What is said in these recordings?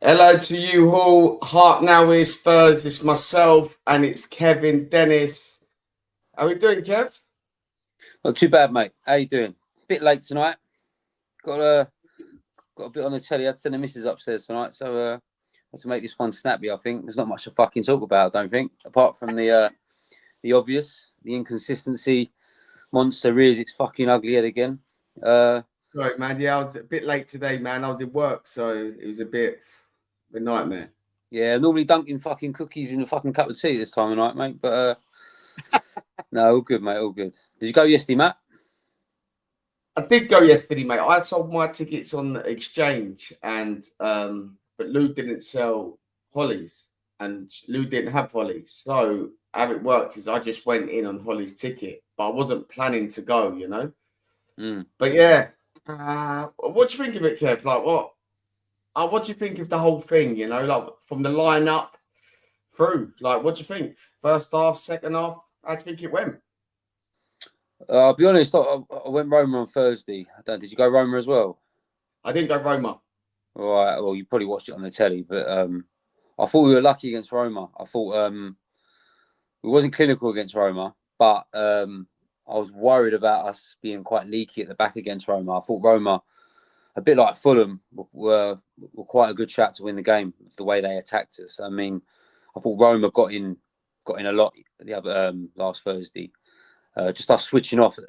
Hello to you all. Heart now is Spurs. It's myself and it's Kevin Dennis. How we doing, Kev? Not too bad, mate. How you doing? Bit late tonight. Got a bit on the telly. I had to send the missus upstairs tonight, so had to make this one snappy. I think there's not much to fucking talk about. I don't think, apart from the obvious, the inconsistency monster rears its fucking ugly head again. Sorry, man. Yeah, I was a bit late today, man. I was in work, so it was a bit of a nightmare. Yeah, normally dunking fucking cookies in a fucking cup of tea this time of night, mate. But no, all good, mate. All good. Did you go yesterday, Matt? I did go yesterday, mate. I sold my tickets on the exchange, and but Lou didn't sell Holly's, and Lou didn't have Holly's. So how it worked is I just went in on Holly's ticket, but I wasn't planning to go, you know. But yeah, what do you think of it, Kev? Like what do you think of the whole thing? You know, like from the lineup through, like what do you think? First half, second half, how do you think it went? I'll be honest. I went Roma on Thursday. Did you go Roma as well? I didn't go Roma. All right. Well, you probably watched it on the telly, but I thought we were lucky against Roma. I thought we wasn't clinical against Roma, but I was worried about us being quite leaky at the back against Roma. I thought Roma, a bit like Fulham, were quite a good shot to win the game. The way they attacked us. I mean, I thought Roma got in a lot the other last Thursday. Just us switching off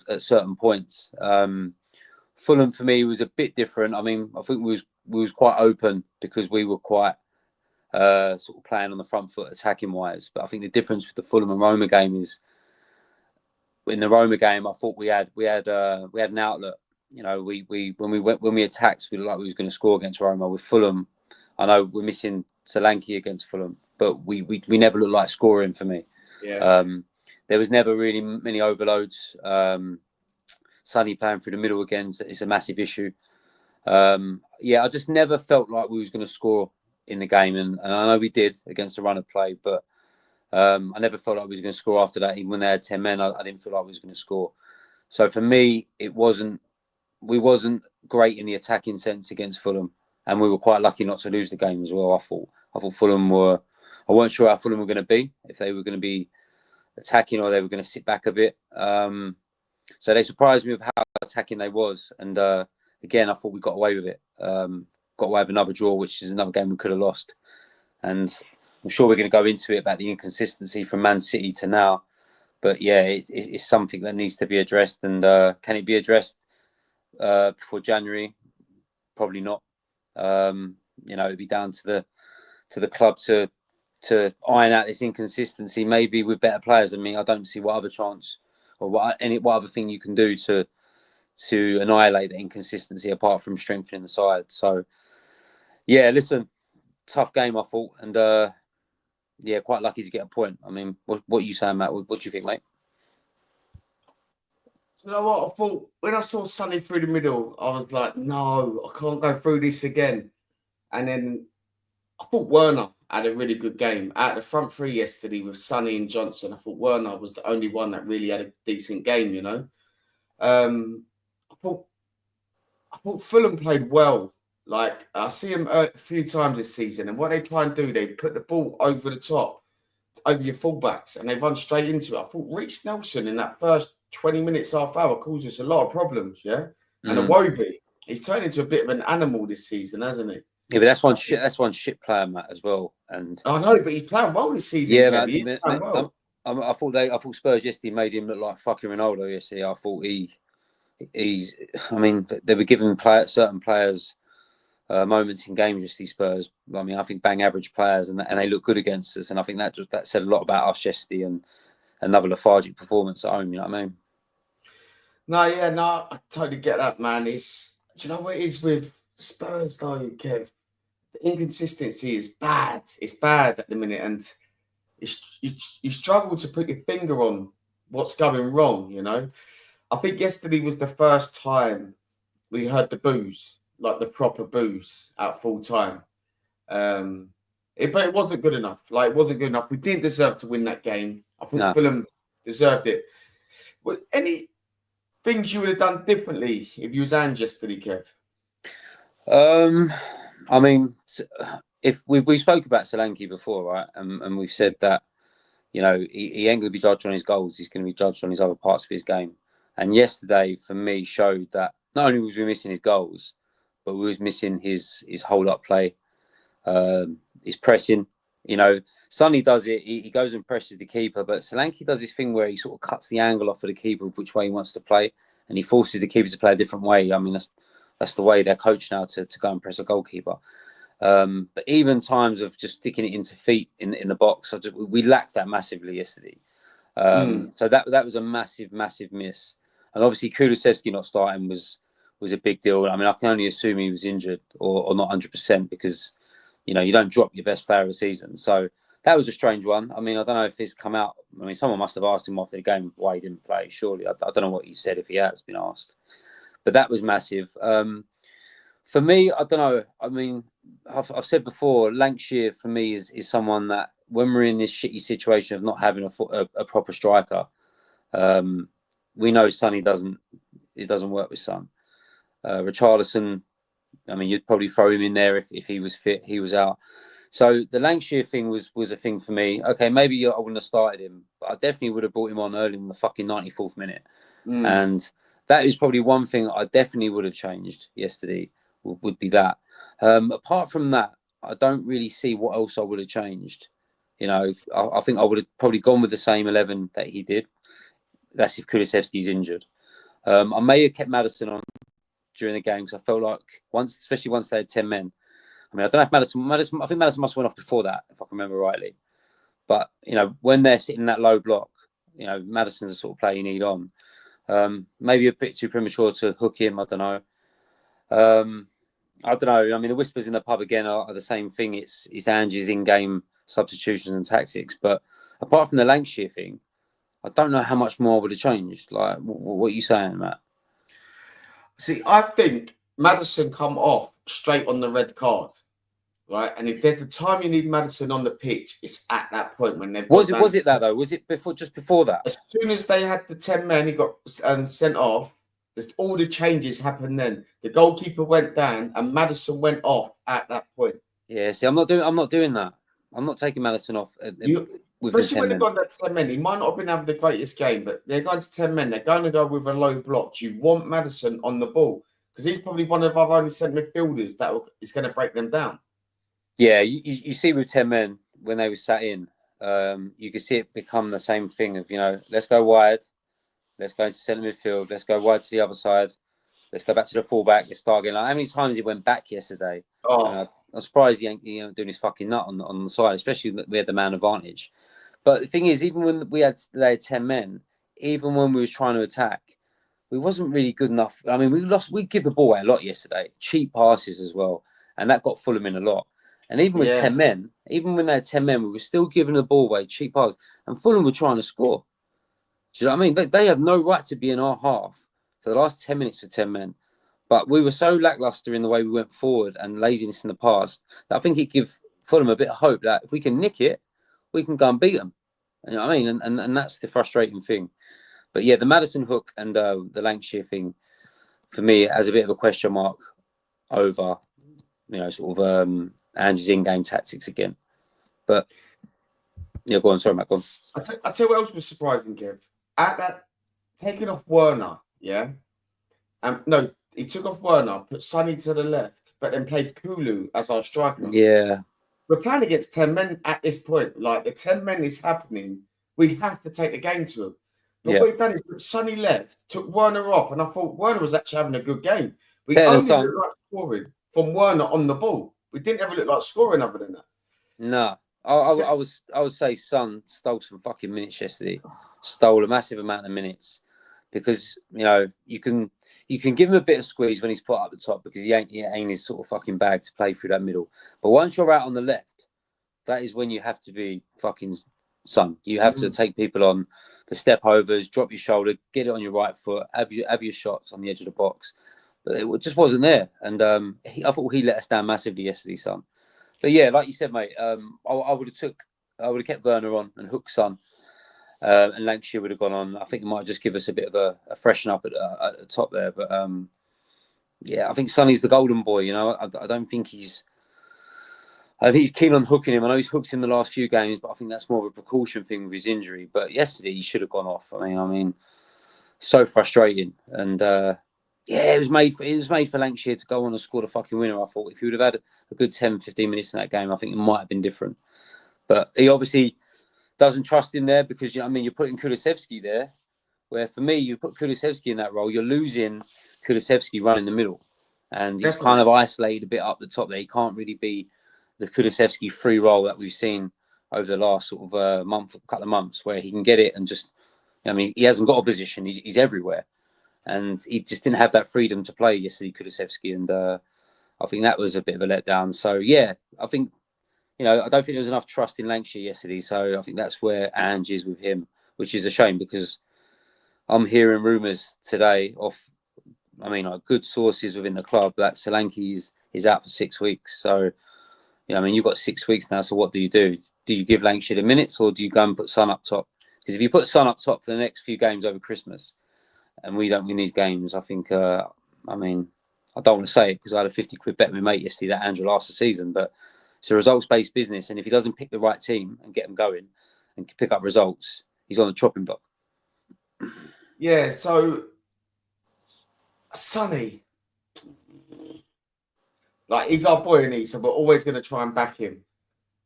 at certain points. Fulham for me was a bit different. I mean, I think we was quite open because we were quite sort of playing on the front foot attacking wise. But I think the difference with the Fulham and Roma game is in the Roma game, I thought we had an outlet. You know, when we attacked, we looked like we was going to score against Roma. With Fulham, I know we're missing Solanke against Fulham, but we never looked like scoring for me. Yeah. There was never really many overloads. Sonny playing through the middle again is a massive issue. I just never felt like we was going to score in the game, and I know we did against the run of play, but I never felt like we was going to score after that. Even when they had 10 men, I didn't feel like we was going to score. So for me, we wasn't great in the attacking sense against Fulham, and we were quite lucky not to lose the game as well. I thought Fulham were. I wasn't sure how Fulham were going to be, if they were going to be attacking or they were going to sit back a bit. So they surprised me with how attacking they was, and again, I thought we got away with it. Got away with another draw, which is another game we could have lost. And I'm sure we're going to go into it about the inconsistency from Man City to now. But yeah, it's something that needs to be addressed. And can it be addressed before January? Probably not. It'd be down to the club to iron out this inconsistency, maybe with better players. I mean, I don't see what other chance or what other thing you can do to annihilate the inconsistency apart from strengthening the side. So, yeah, listen, tough game, I thought, and quite lucky to get a point. I mean, what are you saying, Matt? What do you think, mate? You know what? I thought when I saw Sonny through the middle, I was like, no, I can't go through this again. And then I thought Werner had a really good game. Out of the front three yesterday with Sonny and Johnson, I thought Werner was the only one that really had a decent game, you know. I thought Fulham played well. Like, I see them a few times this season, and what they try and do, they put the ball over the top, over your fullbacks, and they run straight into it. I thought Reece Nelson in that first 20 minutes, half hour, caused us a lot of problems, yeah? And Iwobi, he's turned into a bit of an animal this season, hasn't he? Yeah, but that's one shit player, Matt, as well. And I know, but he's playing well this season. Yeah, man. He's playing well. I thought Spurs yesterday made him look like fucking Ronaldo yesterday. I thought he's. I mean, they were giving certain players moments in games yesterday. Spurs. I mean, I think bang average players, and they look good against us. And I think that said a lot about us yesterday and another lethargic performance at home. You know what I mean? No, I totally get that, man. Do you know what it is with Spurs though, Kev? The inconsistency is bad. It's bad at the minute, and you struggle to put your finger on what's going wrong. You know, I think yesterday was the first time we heard the boos, like the proper boos, at full time. But it wasn't good enough. Like, it wasn't good enough. We didn't deserve to win that game. I think Fulham deserved it. But any things you would have done differently if you was Ange yesterday, Kev? I mean, if we spoke about Solanke before, right, and we've said that he ain't going to be judged on his goals; he's going to be judged on his other parts of his game. And yesterday, for me, showed that not only was we missing his goals, but we was missing his hold up play, his pressing. Sonny does it; he goes and presses the keeper, but Solanke does this thing where he sort of cuts the angle off of the keeper of which way he wants to play, and he forces the keeper to play a different way. I mean, that's the way they're coached now to go and press a goalkeeper. But even times of just sticking it into feet in the box, we lacked that massively yesterday. So that was a massive miss. And obviously Kulusevski not starting was a big deal. I mean, I can only assume he was injured or not 100% because you don't drop your best player of the season. So that was a strange one. I mean, I don't know if he's come out. I mean, someone must have asked him after the game why he didn't play. Surely, I don't know what he said if he has been asked. But that was massive. For me, I don't know. I mean, I've said before, Lancashire for me is someone that when we're in this shitty situation of not having a proper striker, we know Sonny doesn't work with Son. Richarlison, I mean, you'd probably throw him in there if he was fit. He was out. So the Lancashire thing was a thing for me. Okay, maybe I wouldn't have started him, but I definitely would have brought him on early in the fucking 94th minute. And that is probably one thing I definitely would have changed yesterday, would be that. Apart from that, I don't really see what else I would have changed. I think I would have probably gone with the same 11 that he did. That's if Kulusevski's injured. I may have kept Maddison on during the game because I felt like especially once they had 10 men. I mean, I don't know if Maddison. I think Maddison must have went off before that, if I can remember rightly. But when they're sitting in that low block, Maddison's the sort of player you need on. Maybe a bit too premature to hook him. I don't know. I don't know. I mean, the whispers in the pub again are the same thing. It's Angie's in-game substitutions and tactics. But apart from the Lancashire thing, I don't know how much more would have changed. Like, what are you saying, Matt? See, I think Maddison come off straight on the red card, right? And if there's a time you need Maddison on the pitch, it's at that point when they've Was it that though? Was it just before that? As soon as they had the 10 men, he got sent off. All the changes happened then. The goalkeeper went down, and Maddison went off at that point. Yeah, see, I'm not doing that. I'm not taking Maddison off. Especially when they've got that 10 men. He might not have been having the greatest game, but they're going to 10 men. They're going to go with a low block. You want Maddison on the ball because he's probably one of our only centre midfielders that is going to break them down. Yeah, you see with 10 men when they were sat in, you could see it become the same thing of, let's go wide, let's go into centre midfield, let's go wide to the other side, let's go back to the fullback, let's start again. Like, how many times he went back yesterday? I'm surprised he ain't doing his fucking nut on the side, especially that we had the man advantage. But the thing is, even when they had 10 men, even when we was trying to attack, we wasn't really good enough. I mean, we give the ball away a lot yesterday, cheap passes as well, and that got Fulham in a lot. And even with 10 men, even when they had 10 men, we were still giving the ball away, cheap passes, and Fulham were trying to score. Do you know what I mean? They have no right to be in our half for the last 10 minutes for 10 men. But we were so lackluster in the way we went forward and laziness in the past that I think it gave Fulham a bit of hope that if we can nick it, we can go and beat them. You know what I mean? And that's the frustrating thing. But yeah, the Maddison hook and the Lancashire thing, for me, has a bit of a question mark over, sort of Angie's in-game tactics again. But yeah, go on. Sorry, Matt, go on. I tell you what else was surprising, Kev. At that, taking off Werner, yeah? No, he took off Werner, put Sonny to the left, but then played Kulu as our striker. Yeah. We're playing against 10 men at this point. Like, the 10 men is happening. We have to take the game to them. But what we've done is put Sonny left, took Werner off, and I thought Werner was actually having a good game. We only looked like scoring from Werner on the ball. We didn't ever look like scoring other than that. No. I would say Son stole some fucking minutes yesterday. Stole a massive amount of minutes. Because, you can give him a bit of squeeze when he's put up the top because he ain't his sort of fucking bag to play through that middle. But once you're out on the left, that is when you have to be fucking Son. You have to take people on the step overs, drop your shoulder, get it on your right foot, have your shots on the edge of the box. But it just wasn't there. And I thought he let us down massively yesterday, Son. But yeah, like you said, mate, I would have kept Werner on and hooked Son. And Lancashire would have gone on. I think it might just give us a bit of a freshen up at the top there. But yeah, I think Sonny's the golden boy. I don't think he's I think he's keen on hooking him. I know he's hooked him the last few games, but I think that's more of a precaution thing with his injury. But yesterday he should have gone off. I mean, so frustrating. And yeah, it was made for Lancashire to go on and score the fucking winner. I thought if he would have had a good 10, 15 minutes in that game, I think it might have been different. But he obviously doesn't trust him there because, you know, I mean, you're putting Kulusevski there, where for me, you put Kulusevski in that role, you're losing Kulusevski running the middle. And he's Definitely. kind of isolated a bit up the top there. He can't really be the Kulusevski free role that we've seen over the last sort of couple of months, where he can get it and just, I mean, he hasn't got a position. He's everywhere. And he just didn't have that freedom to play yesterday, Kulusevski. And I think that was a bit of a letdown. So, yeah, I think, you know, I don't think there was enough trust in Lancashire yesterday. So I think that's where Ange is with him, which is a shame because I'm hearing rumours today of, I mean, like good sources within the club that Solanke is out for 6 weeks. So, you know, I mean, you've got 6 weeks now. So what do? Do you give Lancashire the minutes or do you go and put Son up top? Because if you put Son up top for the next few games over Christmas and we don't win these games, I think, I mean, I don't want to say it because I had a 50 quid bet with my mate yesterday that Andrew last the season, but it's a results-based business. And if he doesn't pick the right team and get them going and pick up results, he's on the chopping block. Yeah, so Sonny, like he's our boy, and so we're always going to try and back him.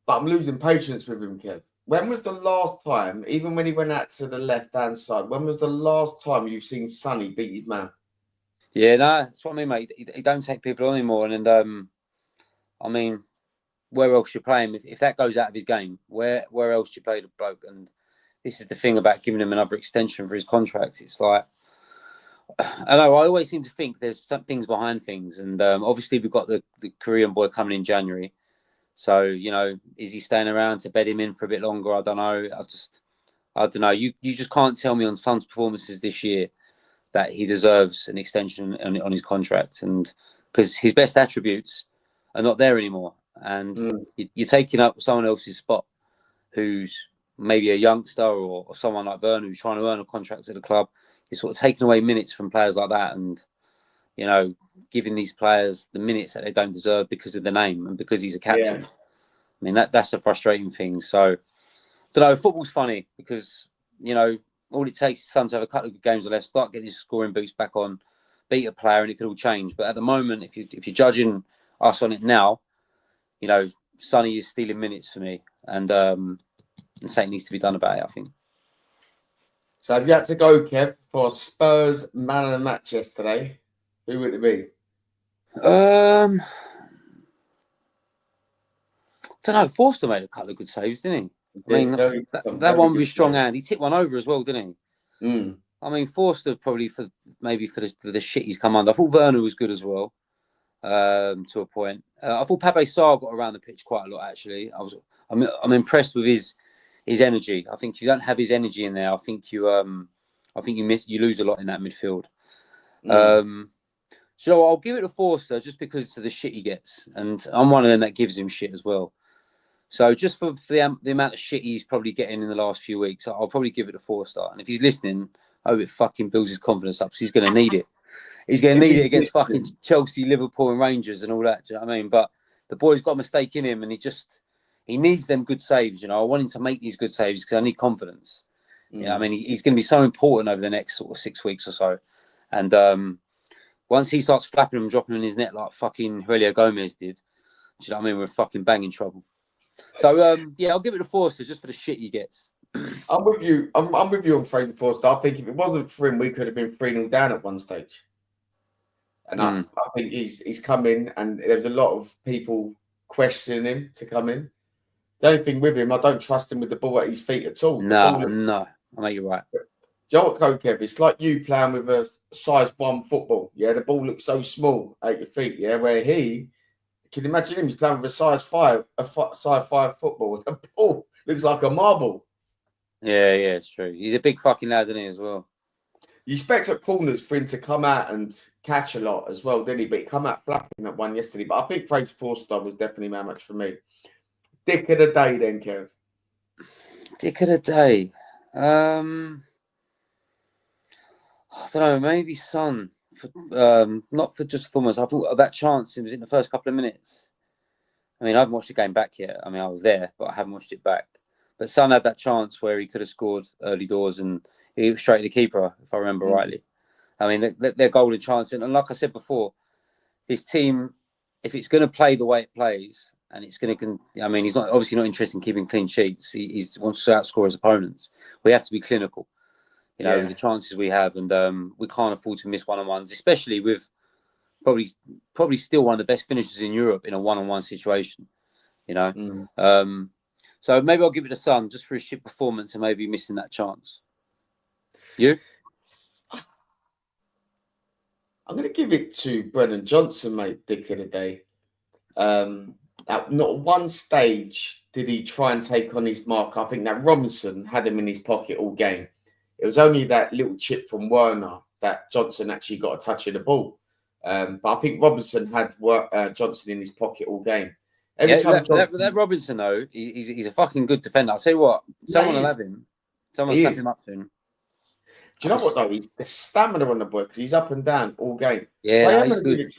But I'm losing patience with him, Kev. When was the last time, even when he went out to the left-hand side, when was the last time you've seen Sonny beat his man? Yeah, no, that's what I mean, mate. He don't take people on anymore. And I mean, where else you play him? If that goes out of his game, where else do you play the bloke? And this is the thing about giving him another extension for his contract. It's like, I know, I always seem to think there's some things behind things. And obviously we've got the Korean boy coming in January. So, you know, is he staying around to bed him in for a bit longer? I don't know. I don't know. You just can't tell me on Son's performances this year that he deserves an extension on his contract. And because his best attributes are not there anymore. And you're taking up someone else's spot who's maybe a youngster or someone like Werner who's trying to earn a contract at the club. You're sort of taking away minutes from players like that and, you know, giving these players the minutes that they don't deserve because of the name and because he's a captain. Yeah. I mean, that's a frustrating thing. So, I don't know, football's funny because, you know, all it takes is Son to have a couple of good games left, start getting his scoring boots back on, beat a player, and it could all change. But at the moment, if you're judging us on it now, you know, Sonny is stealing minutes for me, and something needs to be done about it, I think. So if you had to go, Kev, for Spurs man of the match yesterday, who would it be? I don't know. Forster made a couple of good saves, didn't he? I mean, that one was strong hand. He tipped one over as well, didn't he? I mean, Forster probably for the shit he's come under. I thought Werner was good as well, to a point. I thought Pape Sarr got around the pitch quite a lot. Actually, I'm impressed with his energy. I think you don't have his energy in there. I think you lose a lot in that midfield. So I'll give it to Forster just because of the shit he gets, and I'm one of them that gives him shit as well. So just for the amount of shit he's probably getting in the last few weeks, I'll probably give it to Forster. And if he's listening, I hope it fucking builds his confidence up because he's going to need it. He's going to need it against fucking Chelsea, Liverpool and Rangers and all that. Do you know what I mean? But the boy's got a mistake in him and he needs them good saves. You know, I want him to make these good saves because I need confidence. Yeah, I mean, he's going to be so important over the next sort of 6 weeks or so. And once he starts flapping and dropping in his net like fucking Aurelio Gomez did, do you know what I mean? We're fucking banging trouble. So yeah, I'll give it to Forster just for the shit he gets. I'm with you. I'm with you on Fraser Forster. I think if it wasn't for him, we could have been 3-0 down at one stage. And I think he's come in, and there's a lot of people questioning him to come in. The only thing with him, I don't trust him with the ball at his feet at all. No, I think you're right. Do you know what, Kev? It's like you playing with a size 1 football. Yeah, the ball looks so small at your feet. Yeah, where can you imagine him? He's playing with a size 5 football. The ball looks like a marble. Yeah, it's true. He's a big fucking lad, isn't he, as well? You expect at corners for him to come out and catch a lot as well, didn't he? But he come out flapping at one yesterday. But I think Fraser Forster was definitely man match for me. Dick of the day then, Kev. Dick of the day. I don't know, maybe Son. Not for just performance. I thought that chance, it was in the first couple of minutes. I mean, I haven't watched the game back yet. I mean, I was there, but I haven't watched it back. But Son had that chance where he could have scored early doors, and he was straight to the keeper, if I remember rightly. I mean, they're golden chance. And like I said before, this team, if it's going to play the way it plays, and it's going to, I mean, he's not obviously not interested in keeping clean sheets. He wants to outscore his opponents. We have to be clinical, with the chances we have, and we can't afford to miss one-on-ones, especially with probably still one of the best finishers in Europe in a one-on-one situation. So maybe I'll give it to Son just for his shit performance and maybe missing that chance. You? I'm going to give it to Brennan Johnson, mate, dick of the day. At not one stage did he try and take on his mark. I think that Robinson had him in his pocket all game. It was only that little chip from Werner that Johnson actually got a touch of the ball. But I think Robinson had Johnson in his pocket all game. Every time that Robinson, though, he's a fucking good defender. I'll tell you what, someone will have him. Someone snap him up to him. Do you know what, though? The stamina on the boy, because he's up and down all game. Yeah, he's good.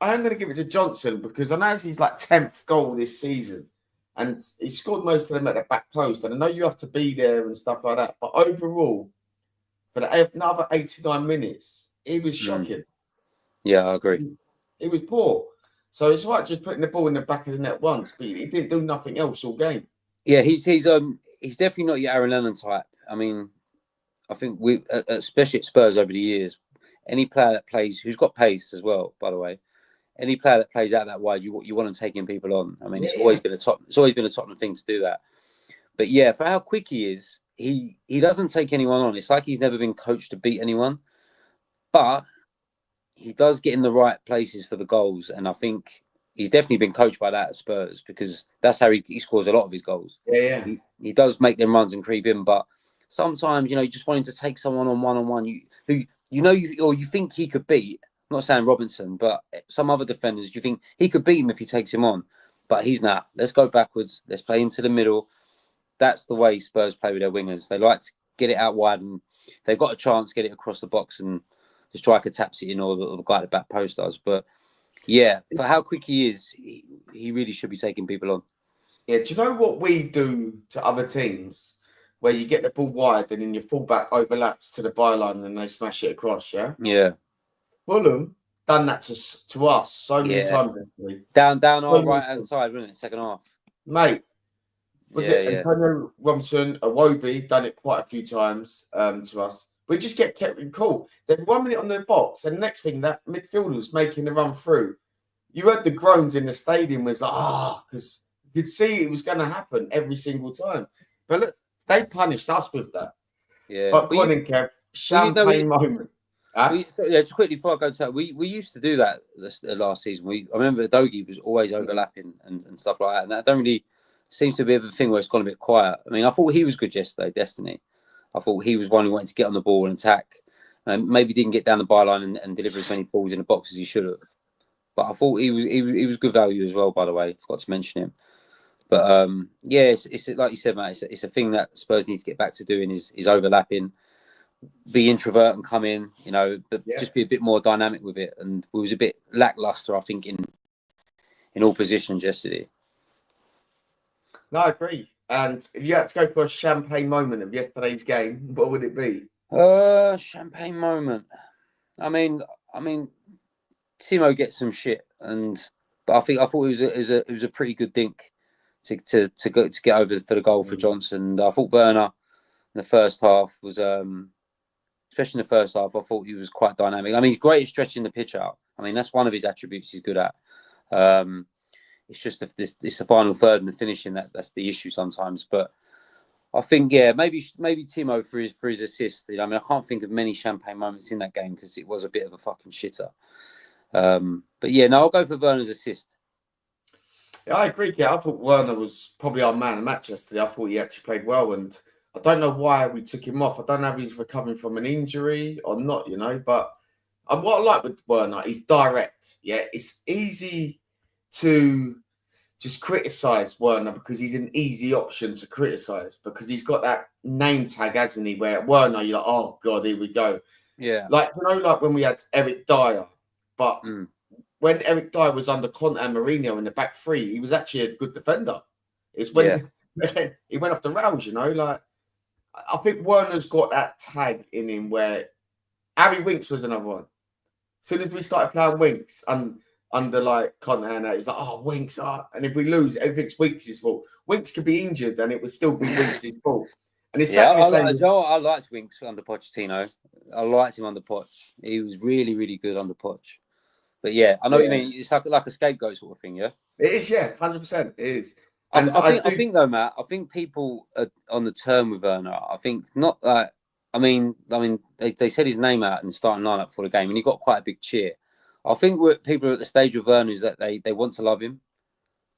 I am going to give it to Johnson because I know he's like 10th goal this season. And he scored most of them at the back post. And I know you have to be there and stuff like that. But overall, for another 89 minutes, he was shocking. Yeah, I agree. He was poor. So it's like just putting the ball in the back of the net once, but he didn't do nothing else all game. Yeah, he's definitely not your Aaron Lennon type. I mean, I think we, especially at Spurs over the years, any player that plays, who's got pace as well, by the way, any player that plays out that wide, you want to take in people on. I mean, it's always been a Tottenham thing to do that. But yeah, for how quick he is, he doesn't take anyone on. It's like he's never been coached to beat anyone, but he does get in the right places for the goals, and I think he's definitely been coached by that at Spurs because that's how he scores a lot of his goals. Yeah. He does make them runs and creep in, but sometimes you just want him to take someone on one-on-one. You think he could beat. I'm not saying Robinson, but some other defenders. You think he could beat him if he takes him on, but he's not. Let's go backwards. Let's play into the middle. That's the way Spurs play with their wingers. They like to get it out wide, and they've got a chance, get it across the box, and the striker taps it in, or the guy at the back post does. But yeah, for how quick he is, he really should be taking people on. Yeah, do you know what we do to other teams where you get the ball wide and then your fullback overlaps to the byline and they smash it across, yeah? Yeah. Fulham done that to us so many times. Down our right-hand side, wasn't it, second half? Mate, was it Antonio Robinson, Iwobi done it quite a few times to us. We just get kept in cool. Then 1 minute on the box, and the next thing that midfielder was making the run through. You heard the groans in the stadium was like, because you could see it was going to happen every single time. But look, they punished us with that. Yeah. But go on in, Kev. Champagne moment. Just quickly before I go to that, we used to do that last season. I remember Dogie was always overlapping and stuff like that. And that don't really seems to be a thing where it's gone a bit quiet. I mean, I thought he was good yesterday, Destiny. I thought he was one who wanted to get on the ball and attack. And maybe didn't get down the byline and deliver as many balls in the box as he should have. But I thought he was good value as well, by the way. Forgot to mention him. But it's like you said, mate, it's a thing that Spurs need to get back to doing is overlapping, be introvert and come in, but just be a bit more dynamic with it. And we was a bit lackluster, I think, in all positions yesterday. No, I agree. And if you had to go for a champagne moment of yesterday's game, what would it be? Champagne moment. I mean, Timo gets some shit, but I thought it was a pretty good dink to get over for the goal for Johnson. I thought Werner in the first half was, especially in the first half, I thought he was quite dynamic. I mean, he's great at stretching the pitch out. I mean, that's one of his attributes he's good at. It's just it's the final third and the finishing that's the issue sometimes. But I think maybe Timo for his assist. I mean, I can't think of many champagne moments in that game because it was a bit of a fucking shitter. But I'll go for Werner's assist. Yeah, I agree. Yeah, I thought Werner was probably our man of the match yesterday. I thought he actually played well, and I don't know why we took him off. I don't know if he's recovering from an injury or not, But what I like with Werner, he's direct. Yeah, it's easy to just criticize Werner because he's an easy option to criticize because he's got that name tag, hasn't he? Where Werner, you're like, oh God, here we go. Yeah. Like when we had Eric Dyer, but when Eric Dyer was under Conte and Mourinho in the back three, he was actually a good defender. It's when he went off the rails, you know. Like I think Werner's got that tag in him where Harry Winks was another one. As soon as we started playing Winks and under like Conte and that, it was like, oh, Winks, and if we lose, everything's Winks' fault. Winks could be injured and it would still be Winks' fault. And it's I liked Winks under Pochettino. I liked him under Poch. He was really, really good under Poch. But yeah, I know what you mean. It's like a scapegoat sort of thing, yeah? It is, yeah, 100%. It is. And I think though, Matt, I think people are on the turn with Werner. I think not that. I mean, they said his name out in the starting lineup for the game, and he got quite a big cheer. I think people are at the stage with Werner is that they want to love him.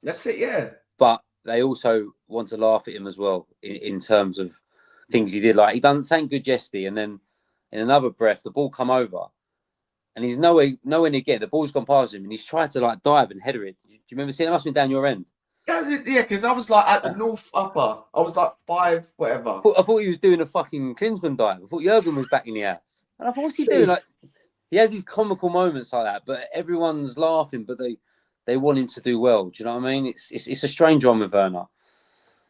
That's it, yeah. But they also want to laugh at him as well in terms of things he did. Like he done something good yesterday, and then in another breath, the ball come over, and he's nowhere near getting. The ball's gone past him, and he's tried to like dive and header it. Do you remember seeing it? Must have been down your end. Yeah, because I was like at the north upper. I was like 5, whatever. I thought he was doing a fucking Klinsmann dive. I thought Jurgen was back in the house. And I thought, what's he doing? Like, he has these comical moments like that, but everyone's laughing, but they want him to do well. Do you know what I mean? It's a strange one with Werner.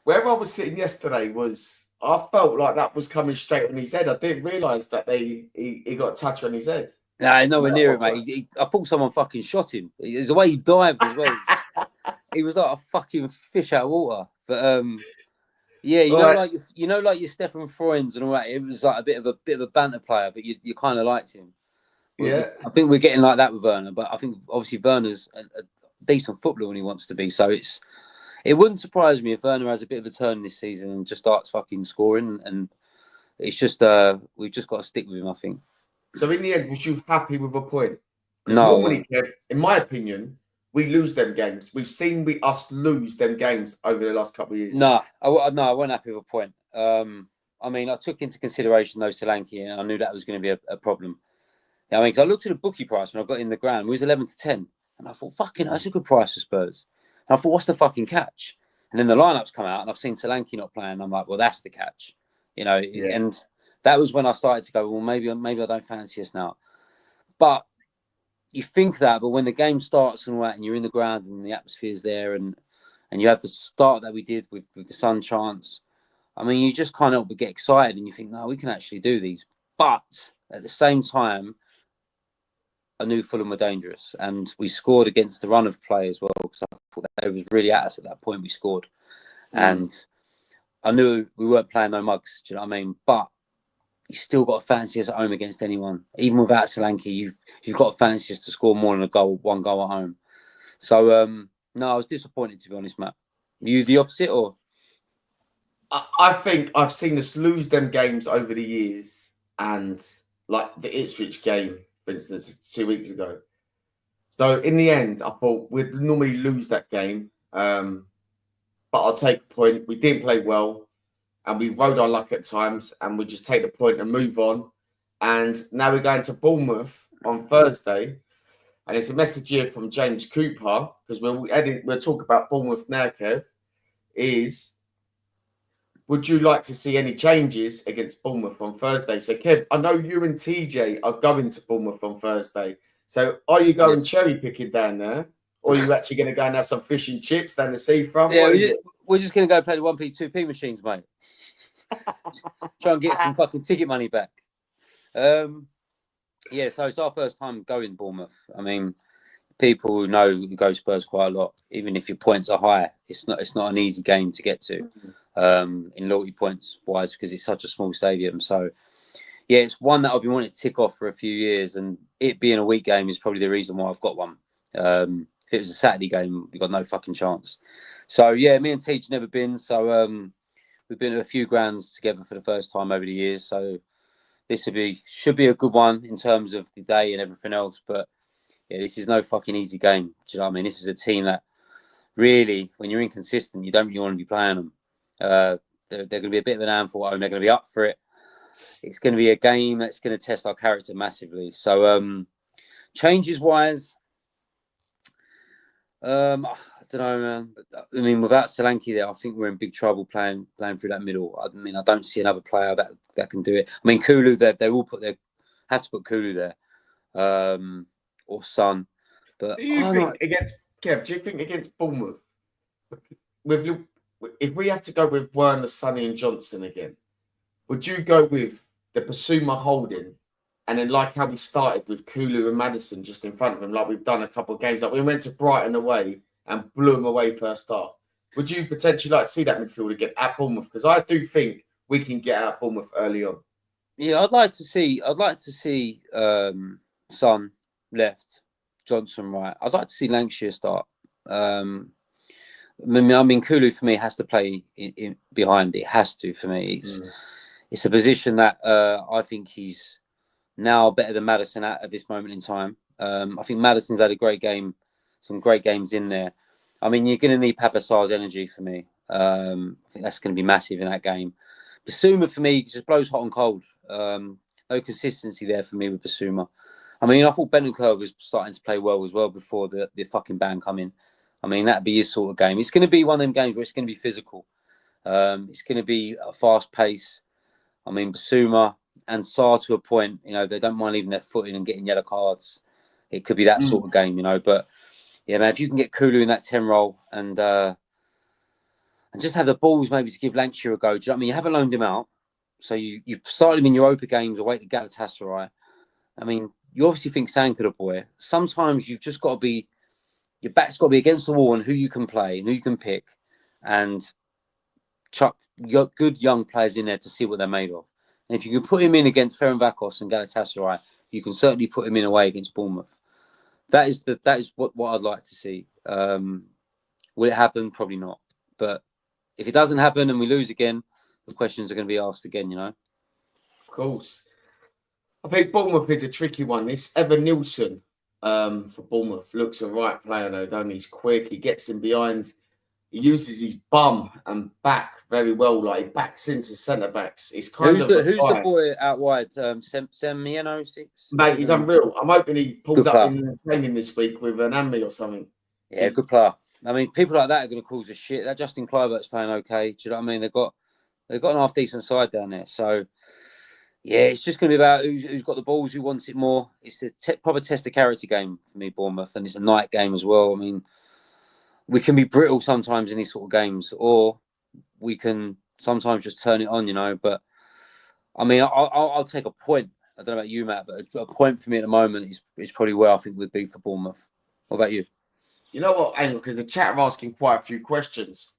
Where I was sitting yesterday I felt like that was coming straight on his head. I didn't realise that he got a touch on his head. Nah, nowhere near it, mate. I thought someone fucking shot him. It's the way he dived as well. He was like a fucking fish out of water. But yeah, you know, like your Stefan Freunds and all that. It was like a bit of a banter player, but you kind of liked him. Yeah, I think we're getting like that with Werner, but I think obviously Werner's a decent footballer when he wants to be. So it wouldn't surprise me if Werner has a bit of a turn this season and just starts fucking scoring. And it's just we've just got to stick with him, I think. So in the end, was you happy with a point? Because no, normally, Kev, in my opinion, we lose them games. We've seen us lose them games over the last couple of years. No, I wasn't happy with a point. I mean, I took into consideration those Solanke, and I knew that was going to be a problem. I mean, because I looked at the bookie price when I got in the ground, it was 11-10, and I thought, fucking, that's a good price for Spurs. And I thought, what's the fucking catch? And then the lineups come out, and I've seen Solanke not playing. I'm like, well, that's the catch, you know. Yeah. And that was when I started to go, well, maybe I don't fancy us now. But you think that, but when the game starts and all that, and you're in the ground and the atmosphere's there, and you have the start that we did with the sun chants, I mean, you just can't help but get excited, and you think, no, we can actually do these. But at the same time, I knew Fulham were dangerous, and we scored against the run of play as well, because I thought they was really at us at that point. We scored, and I knew we weren't playing no mugs. Do you know what I mean? But you still got to fancy us at home against anyone, even without Solanke. You've got to fancy us to score more than one goal at home. So no, I was disappointed, to be honest, Matt. You the opposite, or? I think I've seen us lose them games over the years, and like the Ipswich game, for instance, 2 weeks ago. So in the end, I thought we'd normally lose that game, but I'll take a point. We didn't play well, and we rode our luck at times, and we just take the point and move on. And now we're going to Bournemouth on Thursday, and it's a message here from James Cooper, because we'll talk about Bournemouth now, Kev, would you like to see any changes against Bournemouth on Thursday? So, Kev, I know you and TJ are going to Bournemouth on Thursday. So, are you going cherry picking down there? Or are you actually going to go and have some fish and chips down the seafront? Yeah, we're just going to go play the 1p, 2p machines, mate. Try and get some fucking ticket money back. Yeah, so it's our first time going Bournemouth. I mean, people who know who go Spurs quite a lot, even if your points are high, it's not an easy game to get to. In loyalty points wise, because it's such a small stadium. So yeah, it's one that I've been wanting to tick off for a few years, and it being a week game is probably the reason why I've got one. If it was a Saturday game, we got no fucking chance. So yeah, me and Teach never been, so we've been to a few grounds together for the first time over the years. So this should be a good one in terms of the day and everything else. But yeah, this is no fucking easy game. Do you know what I mean? This is a team that really, when you're inconsistent, you don't really want to be playing them. They're going to be a bit of an handful at home. They're going to be up for it. It's going to be a game that's going to test our character massively. So, changes wise, I don't know, man. I mean, without Solanke there, I think we're in big trouble playing through that middle. I mean, I don't see another player that can do it. I mean, Kulu, they all have to put Kulu there, or Son. But Do you think against Kev? Do you think against Bournemouth, with if we have to go with Werner, Sonny, and Johnson again, would you go with the Basuma holding, and then like how we started with Kulu and Madison just in front of him, like we've done a couple of games, like we went to Brighton away and blew them away first half? Would you potentially like to see that midfield again at Bournemouth? Because I do think we can get out Bournemouth early on. Yeah, I'd like to see Son left, Johnson right. I'd like to see Lancashire start. I mean, Kulu for me has to play in behind. It has to for me. It's a position that I think he's now better than Madison at this moment in time. I think Madison's had a great game, some great games in there. I mean, you're going to need Papasar's energy for me. I think that's going to be massive in that game. Basuma for me just blows hot and cold. No consistency there for me with Basuma. I mean, I thought Bentancur was starting to play well as well before the fucking ban come in. I mean, that'd be his sort of game. It's going to be one of them games where it's going to be physical. It's going to be a fast pace. I mean, Basuma and Sarr to a point, you know, they don't mind leaving their foot in and getting yellow cards. It could be that sort of game, you know. But yeah, man, if you can get Kulu in that 10 role and just have the balls maybe to give Lancashire a go. Do you know what I mean? You haven't loaned him out. So you've started him in Europa games away to Galatasaray. I mean, you obviously think San could have boy. Sometimes you've just got to be, your back's got to be against the wall and who you can play and who you can pick and chuck good young players in there to see what they're made of. And if you can put him in against Ferencváros and Galatasaray, you can certainly put him in away against Bournemouth. That is what I'd like to see. Will it happen? Probably not. But if it doesn't happen and we lose again, the questions are going to be asked again, you know? Of course. I think Bournemouth is a tricky one. This Evan Nilsson for Bournemouth looks a right player, though, don't he? He's quick. He gets in behind. He uses his bum and back very well. Like, he backs into centre-backs. It's kind who's the boy out wide? Semieno? Mate, he's unreal. I'm hoping he pulls up in training this week with an Ammy or something. Yeah, good player. I mean, people like that are going to cause a shit. That Justin Kluivert's playing okay. Do you know what I mean? They've got an half decent side down there. So yeah, it's just going to be about who's got the balls, who wants it more. It's a proper test of character game for me, Bournemouth, and it's a night game as well. I mean, we can be brittle sometimes in these sort of games, or we can sometimes just turn it on, you know. But I mean, I'll take a point. I don't know about you, Matt, but a point for me at the moment is probably where I think would be for Bournemouth. What about you? You know what, Angel? Because the chat are asking quite a few questions.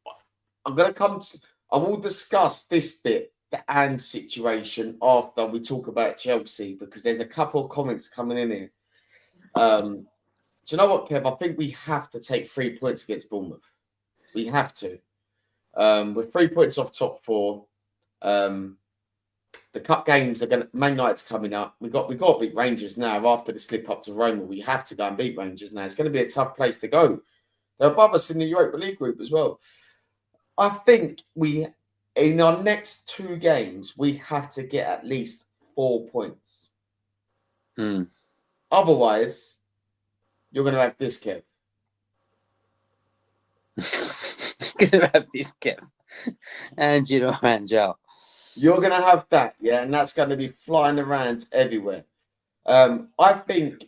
I'm going to come to, I will discuss this bit, the and situation, after we talk about Chelsea, because there's a couple of comments coming in here. Do you know what, Kev? I think we have to take 3 points against Bournemouth. We have to. With 3 points off top four, the cup games are Man United's coming up. We got to beat Rangers now. After the slip up to Roma, we have to go and beat Rangers now. It's going to be a tough place to go. They're above us in the Europa League group as well. I think in our next 2 games, we have to get at least 4 points. Otherwise, you're going to have this, Kev. You're going to have this, Kev. And you know, Angel. You're going to have that, yeah, and that's going to be flying around everywhere. I think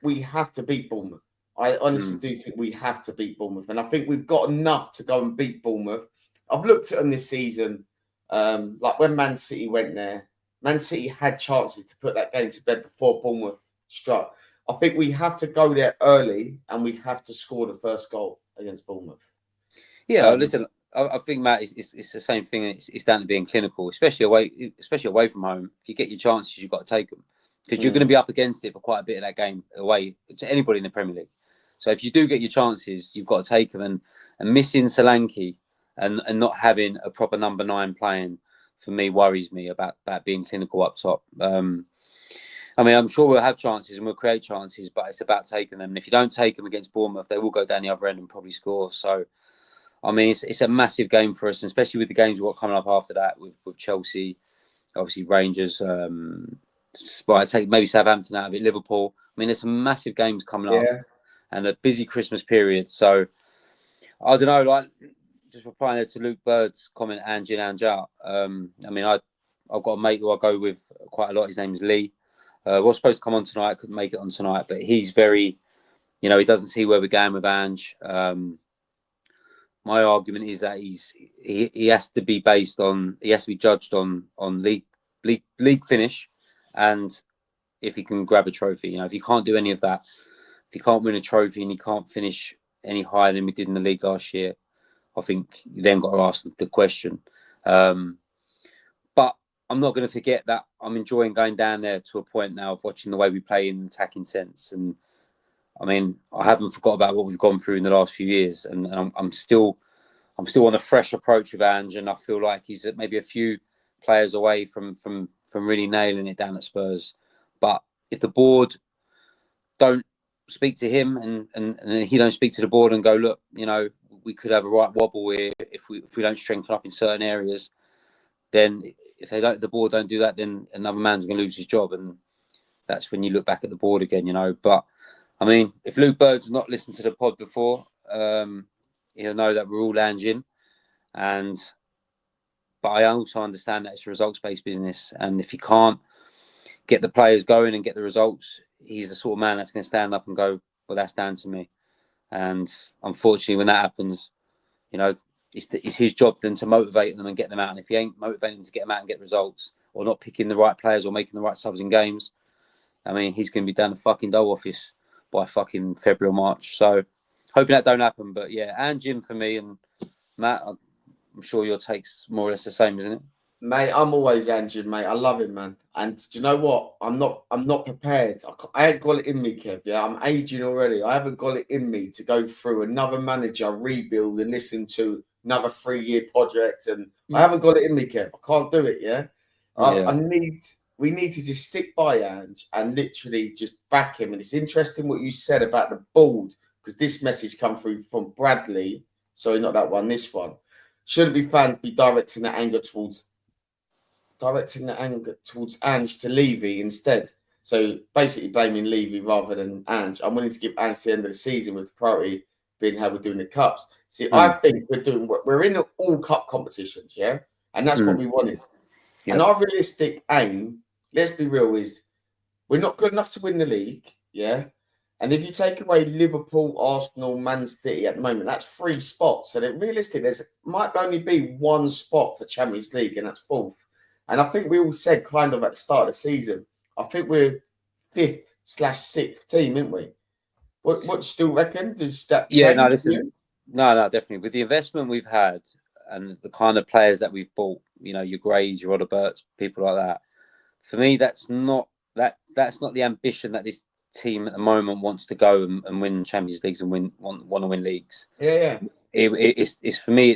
we have to beat Bournemouth. I honestly do think we have to beat Bournemouth, and I think we've got enough to go and beat Bournemouth. I've looked at them this season, like when Man City went there. Man City had chances to put that game to bed before Bournemouth struck. I think we have to go there early, and we have to score the first goal against Bournemouth. Yeah, listen. I think, Matt, it's the same thing. It's down to being clinical, especially away from home. If you get your chances, you've got to take them because you're going to be up against it for quite a bit of that game away to anybody in the Premier League. So if you do get your chances, you've got to take them. And missing Solanke and not having a proper number 9 playing for me worries me about being clinical up top. I mean, I'm sure we'll have chances and we'll create chances, but it's about taking them. And if you don't take them against Bournemouth, they will go down the other end and probably score. So. I mean, it's a massive game for us, and especially with the games we've got coming up after that with Chelsea, obviously Rangers, I'd say maybe Southampton out of it, Liverpool. I mean, there's some massive games coming up and a busy Christmas period. So, I don't know, like, just replying to Luke Bird's comment, Angie and Angel. I mean, I've got a mate who I go with quite a lot. His name is Lee. Was supposed to come on tonight, couldn't make it on tonight, but he's very You know, he doesn't see where we're going with Ange. My argument is that he has to be judged on league finish, and if he can grab a trophy. You know, if he can't do any of that, if he can't win a trophy and he can't finish any higher than we did in the league last year, I think you then got to ask the question. But I'm not going to forget that I'm enjoying going down there to a point now of watching the way we play in an attacking sense. And I mean, I haven't forgot about what we've gone through in the last few years, and I'm still on a fresh approach with Ange, and I feel like he's maybe a few players away from really nailing it down at Spurs. But if the board don't speak to him and he don't speak to the board and go, look, you know, we could have a right wobble here if we don't strengthen up in certain areas, then if the board don't do that, then another man's going to lose his job, and that's when you look back at the board again, you know. But I mean, if Luke Bird's not listened to the pod before, he'll know that we're all Angin, but I also understand that it's a results-based business, and if he can't get the players going and get the results, he's the sort of man that's going to stand up and go, well, that's down to me. And unfortunately, when that happens, you know, it's his job then to motivate them and get them out. And if he ain't motivating them to get them out and get results, or not picking the right players or making the right subs in games, I mean, he's going to be down the fucking dole office by fucking February or March. So hoping that don't happen. But yeah, and Jim for me, and Matt, I'm sure your take's more or less the same, isn't it? Mate, I'm always Andrew, mate. I love him, man. And do you know what? I'm not prepared. I ain't got it in me, Kev. Yeah, I'm aging already. I haven't got it in me to go through another manager rebuild and listen to another 3-year project. And I haven't got it in me, Kev. I can't do it. Yeah, we need to just stick by Ange and literally just back him. And it's interesting what you said about the board, because this message come through from Bradley. Sorry, not that one. This one. Shouldn't be fans be directing the anger towards Ange to Levy instead. So basically blaming Levy rather than Ange. I'm willing to give Ange the end of the season with the priority being how we're doing the cups. See, I think we're in all cup competitions, yeah? And that's what we wanted. Yep. And our realistic aim, let's be real, is we're not good enough to win the league, yeah? And if you take away Liverpool, Arsenal, Man City at the moment, that's 3 spots. So that realistically, there might only be 1 spot for Champions League, and that's 4th. And I think we all said kind of at the start of the season, I think we're 5th/6th team, aren't we? What do you still reckon? Does that change? No, listen. No, definitely. With the investment we've had and the kind of players that we've bought, you know, your Grays, your Odeberts, people like that, for me, that's not the ambition that this team at the moment wants to go and win Champions Leagues and want to win leagues. Yeah. It's for me,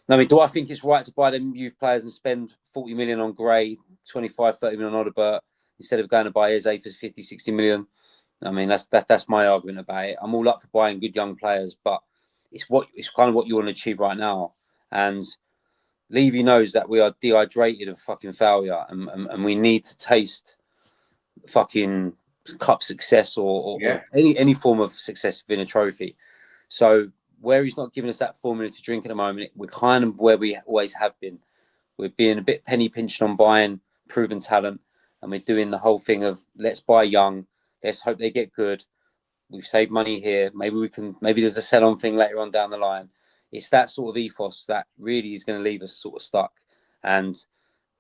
I mean, do I think it's right to buy them youth players and spend 40 million on Gray, 25, 30 million on Odebert instead of going to buy Eze for 50, 60 million? I mean, that's my argument about it. I'm all up for buying good young players, but it's kind of what you want to achieve right now. And Levy knows that we are dehydrated of fucking failure, and we need to taste fucking cup success or any form of success within a trophy. So where he's not giving us that formula to drink at the moment, we're kind of where we always have been. We're being a bit penny pinched on buying proven talent, and we're doing the whole thing of let's buy young, let's hope they get good. We've saved money here. Maybe there's a sell-on thing later on down the line. It's that sort of ethos that really is going to leave us sort of stuck. And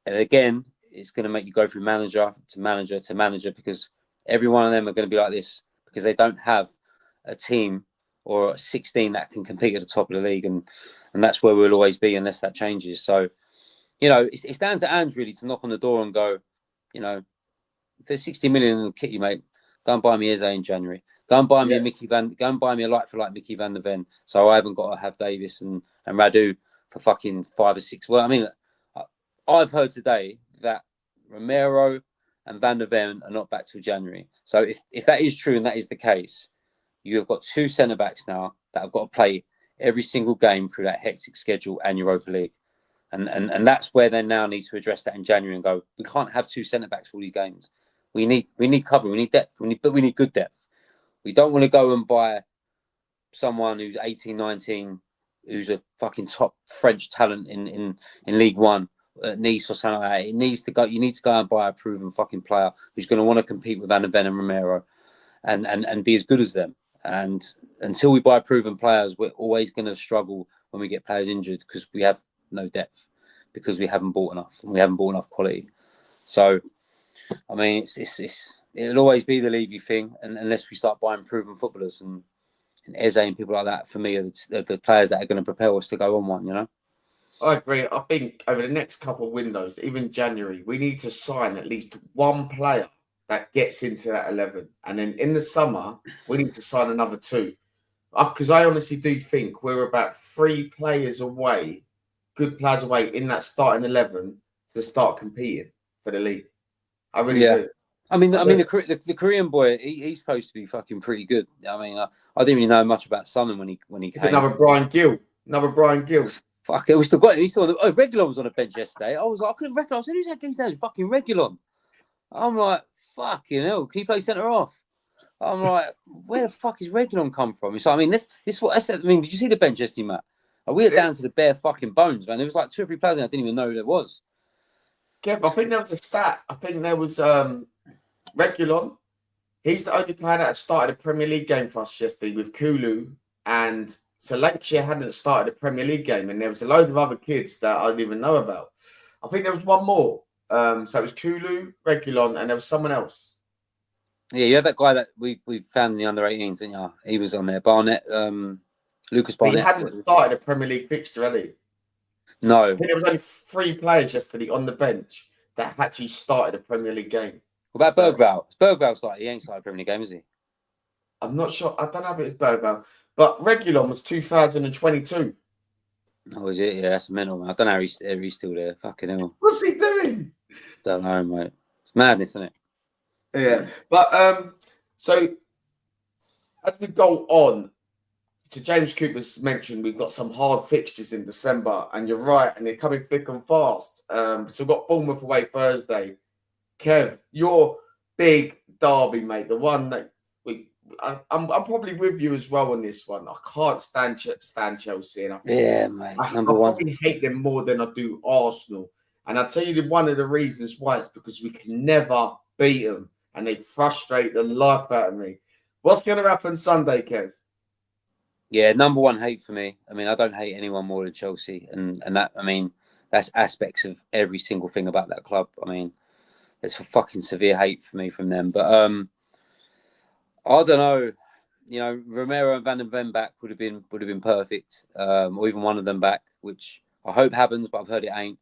again, it's going to make you go through manager to manager to manager, because every one of them are going to be like this because they don't have a team or 16 that can compete at the top of the league, and that's where we'll always be unless that changes. So, you know, it's down to Ange really to knock on the door and go, you know, if there's 60 million in the kitty, mate, go and buy me Eze in January. Go and buy me go and buy me a like for like Mickey Van der Ven. So I haven't got to have Davis and Radu for fucking 5 or 6. Well, I mean, I've heard today that Romero and Van der Ven are not back till January. So if that is true and that is the case, you have got 2 centre backs now that have got to play every single game through that hectic schedule and Europa League, and that's where they now need to address that in January and go, we can't have 2 centre backs for all these games. We need cover. We need depth. But we need good depth. We don't want to go and buy someone who's 18, 19, who's a fucking top French talent in League One at Nice or something like that. You need to go and buy a proven fucking player who's going to want to compete with Van der Ven and Romero. and be as good as them. And until we buy proven players, we're always going to struggle when we get players injured because we have no depth, because we haven't bought enough and we haven't bought enough quality. So, I mean, it'll always be the Levy thing, and unless we start buying proven footballers and Eze and people like that, for me, are the players that are going to propel us to go on one, you know? I agree. I think over the next couple of windows, even January, we need to sign at least one player that gets into that 11. And then in the summer, we need to sign another 2. Because I honestly do think we're about 3 players away, good players away in that starting 11 to start competing for the league. I really do. I mean, the Korean boy, he's supposed to be fucking pretty good. I mean, I didn't really know much about Son when he It's came. another Brian Gill. Fuck it, we still got him. He's still on the, Regulon was on the bench yesterday. I was like, I couldn't recognise. I said, who's that guy's name? Fucking Regulon. I'm like, fucking hell. Can he play centre off? I'm like, where the fuck is Regulon come from? So I mean, this what I said. I mean, did you see the bench yesterday, Matt? We were down to the bare fucking bones, man. There was like 2 or 3 players I didn't even know who there was. Kev, I think there was a stat. I think there was Regulon. He's the only player that started a Premier League game for us yesterday with Kulu, and Solanke hadn't started a Premier League game, and there was a load of other kids that I didn't even know about. I think there was one more. So it was Kulu, Regulon, and there was someone else. Yeah, you had that guy that we found in the under-18s, didn't you? He was on there. Barnett, Lucas Barnett. But he hadn't started a Premier League fixture, had he? No. I think there was only 3 players yesterday on the bench that actually started a Premier League game. What about Bergvall? Bergvall started. He ain't started a Premier League game, is he? I'm not sure. I don't know if it was Bergvall. But Regulon was 2022. Oh, is it? Yeah, that's mental, man. I don't know how he's still there. Fucking hell. What's he doing? Don't know, mate. It's madness, isn't it? Yeah. But so as we go on, to James Cooper's mentioned, we've got some hard fixtures in December, and you're right, and they're coming thick and fast. So we've got Bournemouth away Thursday. Kev, your big derby, mate, the one that I'm probably with you as well on this one. I can't stand Chelsea, and mate. I Number one. probably hate them more than I do Arsenal. And I'll tell you one of the reasons why it's because we can never beat them, and they frustrate the life out of me. What's going to happen Sunday, Kev? Yeah, number one hate for me. I mean, I don't hate anyone more than Chelsea, and that, I mean, that's aspects of every single thing about that club. I mean, there's a fucking severe hate for me from them. But I don't know. You know, Romero and Van den Ven back would have been perfect, or even one of them back, which I hope happens, but I've heard it ain't.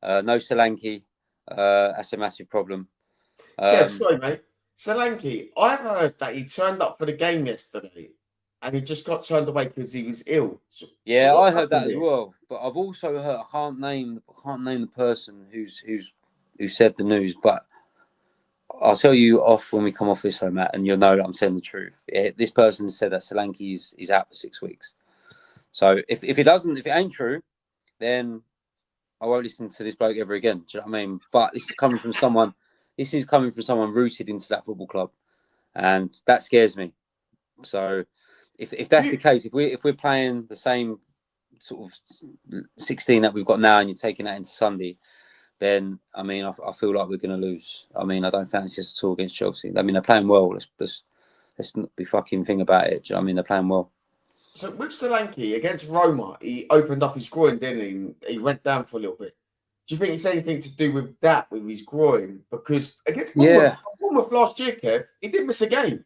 No Solanke, that's a massive problem. Kev, sorry, mate. Solanke, I've heard that he turned up for the game yesterday, and he just got turned away because he was ill. Yeah, I heard that as well. But I've also heard I can't name the person who said the news, but I'll tell you off when we come off this, though, Matt, and you'll know that I'm telling the truth. This person said that Solanke is out for 6 weeks. So if it ain't true, then I won't listen to this bloke ever again. Do you know what I mean? But this is coming from someone. This is coming from someone rooted into that football club, and that scares me. So if that's the case, if we're playing the same sort of 16 that we've got now, and you're taking that into Sunday, then I mean I feel like we're going to lose. I mean I don't fancy us at all against Chelsea. I mean they're playing well. Let's not be fucking thing about it. Do you know what I mean? They're playing well. So with Solanke against Roma, he opened up his groin, didn't he? He went down for a little bit. Do you think it's anything to do with that, with his groin? Because against Bournemouth last year, Kev, he didn't miss a game.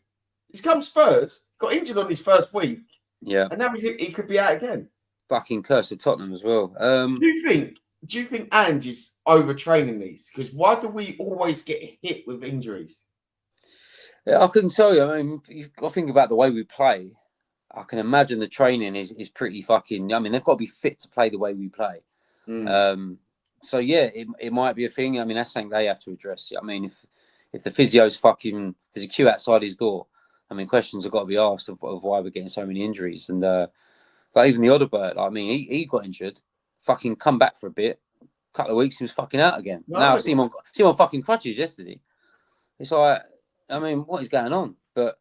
He's come Spurs, got injured on his first week, and now he could be out again. Fucking curse of Tottenham as well. Do you think Ange is overtraining these? Because why do we always get hit with injuries? Yeah, I couldn't tell you. I mean, you've got to think about the way we play. I can imagine the training is pretty fucking. I mean, they've got to be fit to play the way we play. So yeah, it might be a thing. I mean, that's something they have to address. I mean, if the physio's fucking, there's a queue outside his door. I mean, questions have got to be asked of why we're getting so many injuries. And but even the Odegaard, I mean, he got injured, fucking come back for a bit, couple of weeks, he was fucking out again. No. Now I see him on fucking crutches yesterday. It's like, I mean, what is going on? But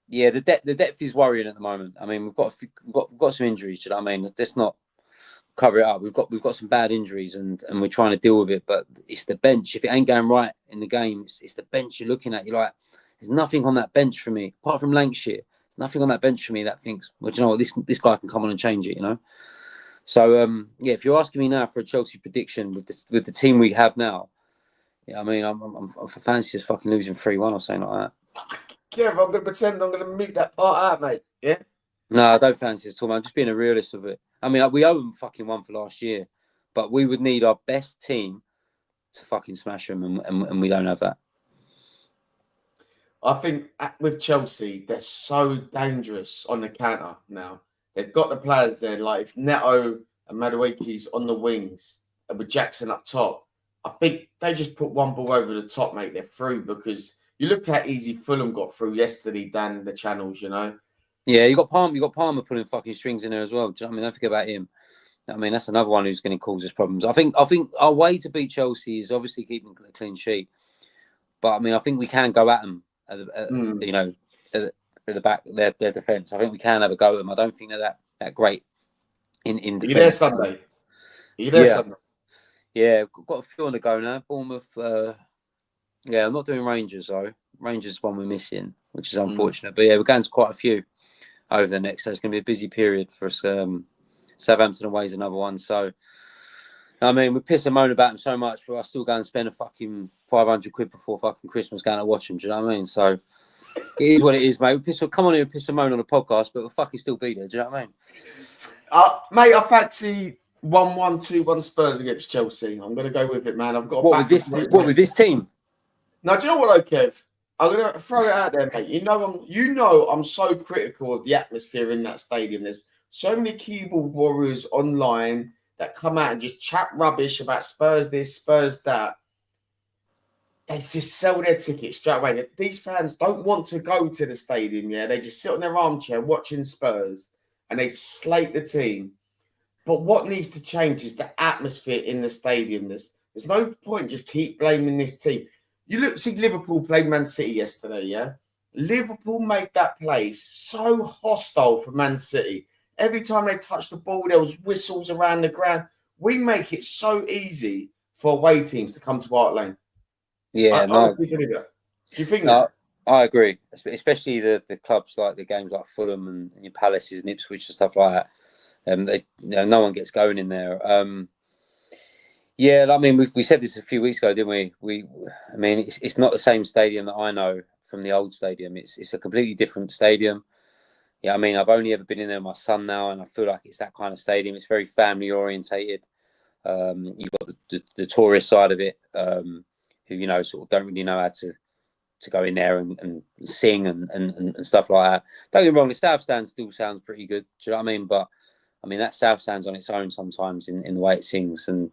yeah, the depth is worrying at the moment. I mean, we've got some injuries. Do you know what I mean? Let's not cover it up. We've got some bad injuries, and we're trying to deal with it. But it's the bench. If it ain't going right in the game, it's the bench you're looking at. You're like, There's nothing on that bench for me, apart from Lancashire. Nothing on that bench for me that thinks, well, do you know what, this guy can come on and change it, you know? So, yeah, if you're asking me now for a Chelsea prediction with the team we have now, yeah, I mean, I'm for fancy as fucking losing 3-1 or something like that. Yeah, I'm going to pretend I'm going to mute that part out, mate. Yeah? No, I don't fancy it at all, man. I'm just being a realist of it. I mean, we owe them fucking one for last year, but we would need our best team to fucking smash them, and we don't have that. I think with Chelsea, they're so dangerous on the counter now. They've got the players there, like if Neto and Madueke's on the wings and with Jackson up top, I think they just put one ball over the top, mate. They're through because you look how easy Fulham got through yesterday down the channels, you know. Yeah, you got Palmer putting fucking strings in there as well. Do you know what I mean? Don't forget about him. I mean, that's another one who's going to cause us problems. I think our way to beat Chelsea is obviously keeping a clean sheet, but I mean, I think we can go at them. You know, at the back, their defence. I think we can have a go at them. I don't think they're that great in defence. Are you there Sunday? Are you there Sunday? Yeah, got a few on the go now. Bournemouth. Yeah, I'm not doing Rangers though. Rangers is one we're missing, which is unfortunate. But yeah, we're going to quite a few over the next. So it's going to be a busy period for us. Southampton away is another one. So, I mean, we piss and moan about them so much, but I still go and spend a fucking 500 quid before fucking Christmas going to watch them. Do you know what I mean? So, it is what it is, mate. Come on here and piss and moan on a podcast, but we'll fucking still be there. Do you know what I mean? Mate, I fancy 1-1, 2-1 Spurs against Chelsea. I'm going to go with it, man. I've got with this team? Now, do you know what, though, Kev? I'm going to throw it out there, mate. You know I'm so critical of the atmosphere in that stadium. There's so many keyboard warriors online that come out and just chat rubbish about Spurs this, Spurs that. They just sell their tickets straight away. These fans don't want to go to the stadium, yeah? They just sit on their armchair watching Spurs and they slate the team. But what needs to change is the atmosphere in the stadium. There's no point just keep blaming this team. You see Liverpool played Man City yesterday, yeah? Liverpool made that place so hostile for Man City. Every time they touched the ball, there was whistles around the ground. We make it so easy for away teams to come to White Lane. Yeah, no. Do you think that? I agree, especially the clubs like the games like Fulham and your Palaces and Ipswich and stuff like that. No one gets going in there. Yeah, I mean, we said this a few weeks ago, didn't we? I mean, it's not the same stadium that I know from the old stadium. It's a completely different stadium. Yeah, I mean, I've only ever been in there with my son now, and I feel like it's that kind of stadium. It's very family orientated. You've got the tourist side of it, who, you know, sort of don't really know how to go in there and sing and stuff like that. Don't get me wrong, the South Stand still sounds pretty good. Do you know what I mean? But I mean, that South Stand's on its own sometimes in the way it sings, and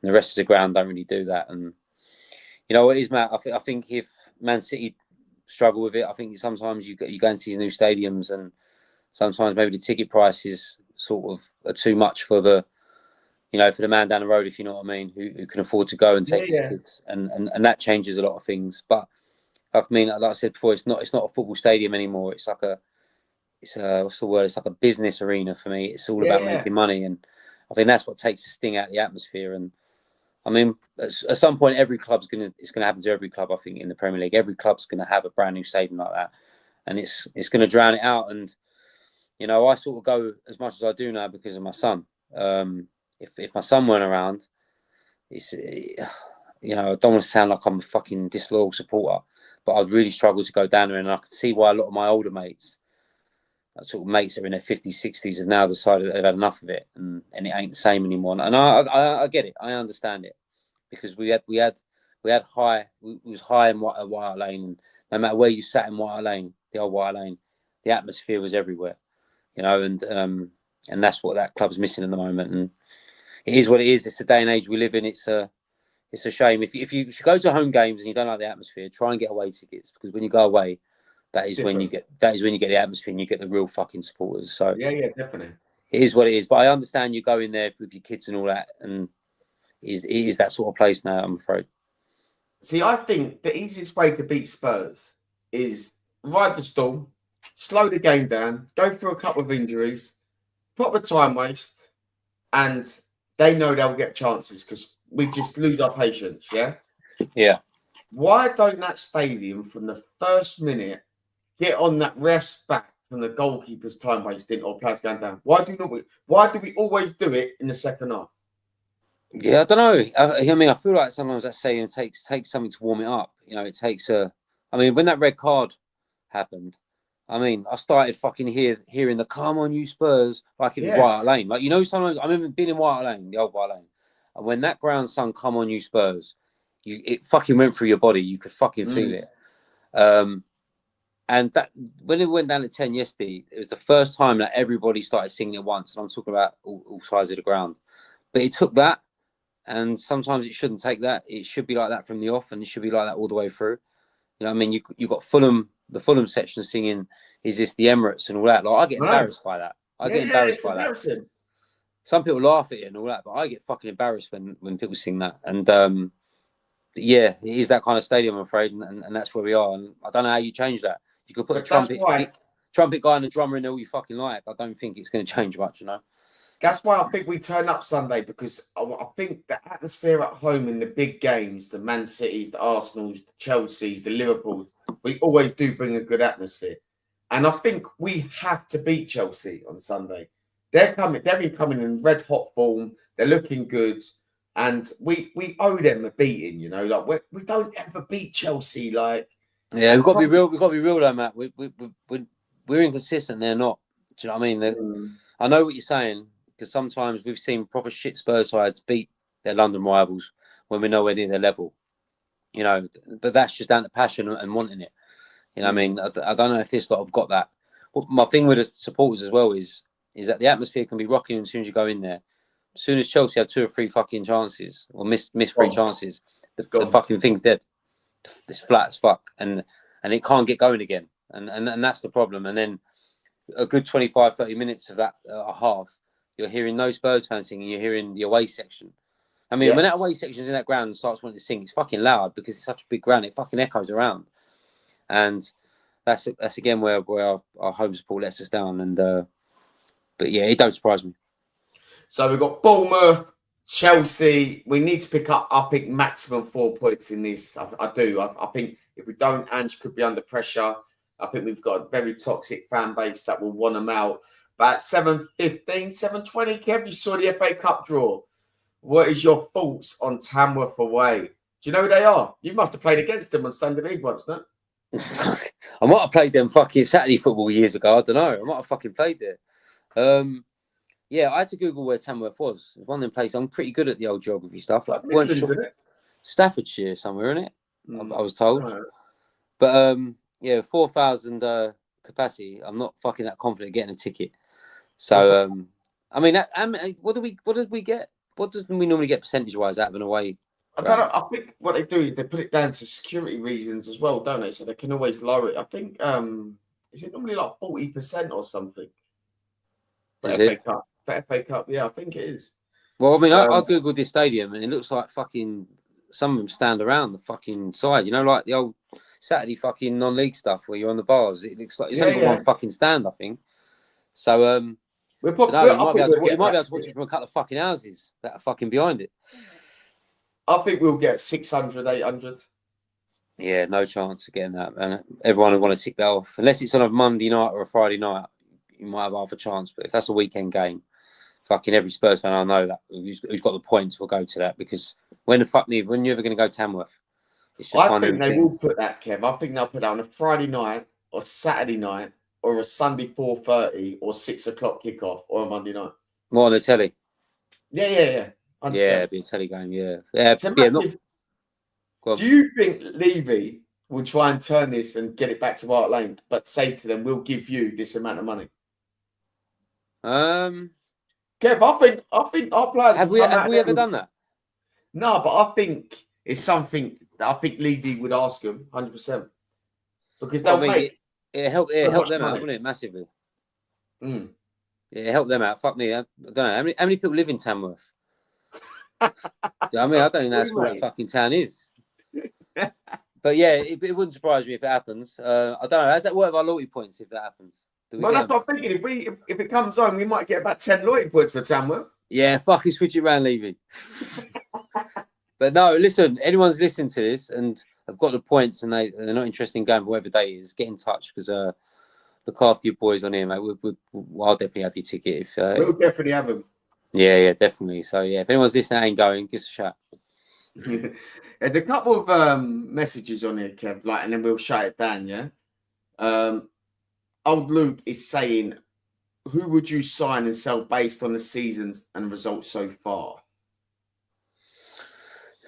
the rest of the ground don't really do that. And you know what it is, Matt? I think if Man City struggle with it, I think sometimes you go into these new stadiums, and sometimes maybe the ticket prices sort of are too much for the, you know, for the man down the road, if you know what I mean, who can afford to go and take his kids, and that changes a lot of things. But I mean, like I said before, it's not a football stadium anymore. It's like what's the word? It's like a business arena for me. It's all about making money, and I think that's what takes the sting out of the atmosphere. And I mean, at some point, it's gonna happen to every club. I think in the Premier League, every club's gonna have a brand new stadium like that, and it's gonna drown it out. And you know, I sort of go as much as I do now because of my son. If my son weren't around, you know, I don't want to sound like I'm a fucking disloyal supporter, but I'd really struggle to go down there, and I can see why a lot of my older mates, sort of mates that are in their 50s, 60s, have now decided that they've had enough of it, and it ain't the same anymore. And I get it, I understand it, because we was high in White Hart Lane, and no matter where you sat in White Hart Lane, the old White Hart Lane, the atmosphere was everywhere, you know, and that's what that club's missing at the moment. And it is what it is. It's the day and age we live in. It's a shame. If you go to home games and you don't like the atmosphere, try and get away tickets, because when you go away, that is when you get the atmosphere and you get the real fucking supporters. So yeah, definitely. It is what it is. But I understand you go in there with your kids and all that, and it is that sort of place now, I'm afraid. See, I think the easiest way to beat Spurs is ride the storm, slow the game down, go through a couple of injuries, proper time waste, and they know they'll get chances because we just lose our patience, yeah? Yeah. Why don't that stadium from the first minute get on that ref's back from the goalkeeper's time wasting or players going down? Why do we always do it in the second half? Yeah, I don't know. I mean, I feel like sometimes that stadium takes something to warm it up. You know, it takes a. I mean, when that red card happened, I mean, I started fucking hearing the "Come on, you Spurs" like it was Yeah. White Hart Lane. Like, you know, sometimes I remember being in White Hart Lane, the old White Hart Lane, and when that ground sung "Come on, you Spurs," it fucking went through your body. You could fucking feel it. And that when it went down to 10 yesterday, it was the first time that everybody started singing at once. And I'm talking about all sides of the ground. But it took that, and sometimes it shouldn't take that. It should be like that from the off, and it should be like that all the way through. You know what I mean? You got Fulham, the Fulham section singing, "Is this the Emirates?" and all that. Like, I get embarrassed by that. I get embarrassed by that. Some people laugh at it and all that, but I get fucking embarrassed when people sing that. And yeah, it is that kind of stadium, I'm afraid, and that's where we are. And I don't know how you change that. You could put a trumpet guy and a drummer in there all you fucking like. I don't think it's going to change much, you know. That's why I think we turn up Sunday, because I think the atmosphere at home in the big games, the Man Cities, the Arsenals, the Chelseas, the Liverpools, we always do bring a good atmosphere. And I think we have to beat Chelsea on Sunday. They've been coming in red hot form. They're looking good. And we owe them a beating, you know. Like, we don't ever beat Chelsea. Like, yeah, we've got to be real. We've got to be real, though, Matt. We're inconsistent. They're not. Do you know what I mean? I know what you're saying, because sometimes we've seen proper shit Spurs sides beat their London rivals when we're nowhere near their level. You know, but that's just down to passion and wanting it. You know what I mean? I don't know if this lot have got that. But my thing with the supporters as well is that the atmosphere can be rocking as soon as you go in there. As soon as Chelsea have 2 or 3 fucking chances, or miss 3 chances, the fucking thing's dead. It's flat as fuck, and it can't get going again. And that's the problem. And then a good 25, 30 minutes of that half, you're hearing no Spurs fans singing, you're hearing the away section. I mean, when that away section's in that ground and starts wanting to sing, it's fucking loud because it's such a big ground. It fucking echoes around. And that's again where our home support lets us down. And but yeah, it don't surprise me. So we've got Bournemouth, Chelsea. We need to pick up, I think, maximum 4 points in this. I do. I think if we don't, Ange could be under pressure. I think we've got a very toxic fan base that will want them out. But at 7:15, 7:20, Kev, you saw the FA Cup draw. What is your thoughts on Tamworth away? Do you know who they are? You must have played against them on Sunday League once, no? I might have played them fucking Saturday football years ago. I don't know. I might have fucking played there. Yeah, I had to Google where Tamworth was. It's one of them places. I'm pretty good at the old geography stuff. Like, Staffordshire somewhere, isn't it? I was told. Right. But yeah, 4,000 capacity. I'm not fucking that confident getting a ticket. So I mean, what did we get? What does we normally get percentage wise out of an away? I don't know. I think what they do is they put it down to security reasons as well, don't they? So they can always lower it. I think is it normally like 40% or something? For FA Cup, yeah, I think it is. Well, I mean, I googled this stadium and it looks like fucking some of them stand around the fucking side. You know, like the old Saturday fucking non-league stuff where you're on the bars. It looks like it's only got one fucking stand, I think. So you might be able to watch it from a couple of fucking houses that are fucking behind it. I think we'll get 600, 800. Yeah, no chance of getting that. And everyone will want to tick that off. Unless it's on a Monday night or a Friday night, you might have half a chance. But if that's a weekend game, fucking every Spurs fan I know that who's got the points will go to that. Because when you're ever going to go Tamworth? I think they will put that, Kev. I think they'll put that on a Friday night or Saturday night or a Sunday 4:30 or 6 o'clock kickoff or a Monday night. More on the telly. Yeah. 100%. Yeah, it'd be a telly game. Yeah. Do you think Levy will try and turn this and get it back to White Lane, but say to them, "We'll give you this amount of money"? Kev, I think our players have we ever done that? No, but I think it's something that I think Levy would ask them 100%, because they'll make it help them out, wouldn't it? Massively. Yeah, it helped them out. Fuck me, I don't know how many people live in Tamworth. I mean, I don't think that's what that fucking town is. But yeah, it wouldn't surprise me if it happens. I don't know. How's that work with our loyalty points if that happens? Well, that's what I'm thinking. If it comes on, we might get about 10 loyalty points for Tamworth. Yeah, fucking switch it around, Levy. But no, listen, anyone's listening to this and have got the points and they're not interested in going for whatever day it is, get in touch because look after your boys on here, mate. I'll definitely have your ticket. We'll definitely have them. Yeah, definitely. So yeah, if anyone's listening and ain't going, give us a shout. There's a couple of messages on here, Kev, and then we'll shut it down, yeah? Old Luke is saying, who would you sign and sell based on the seasons and results so far?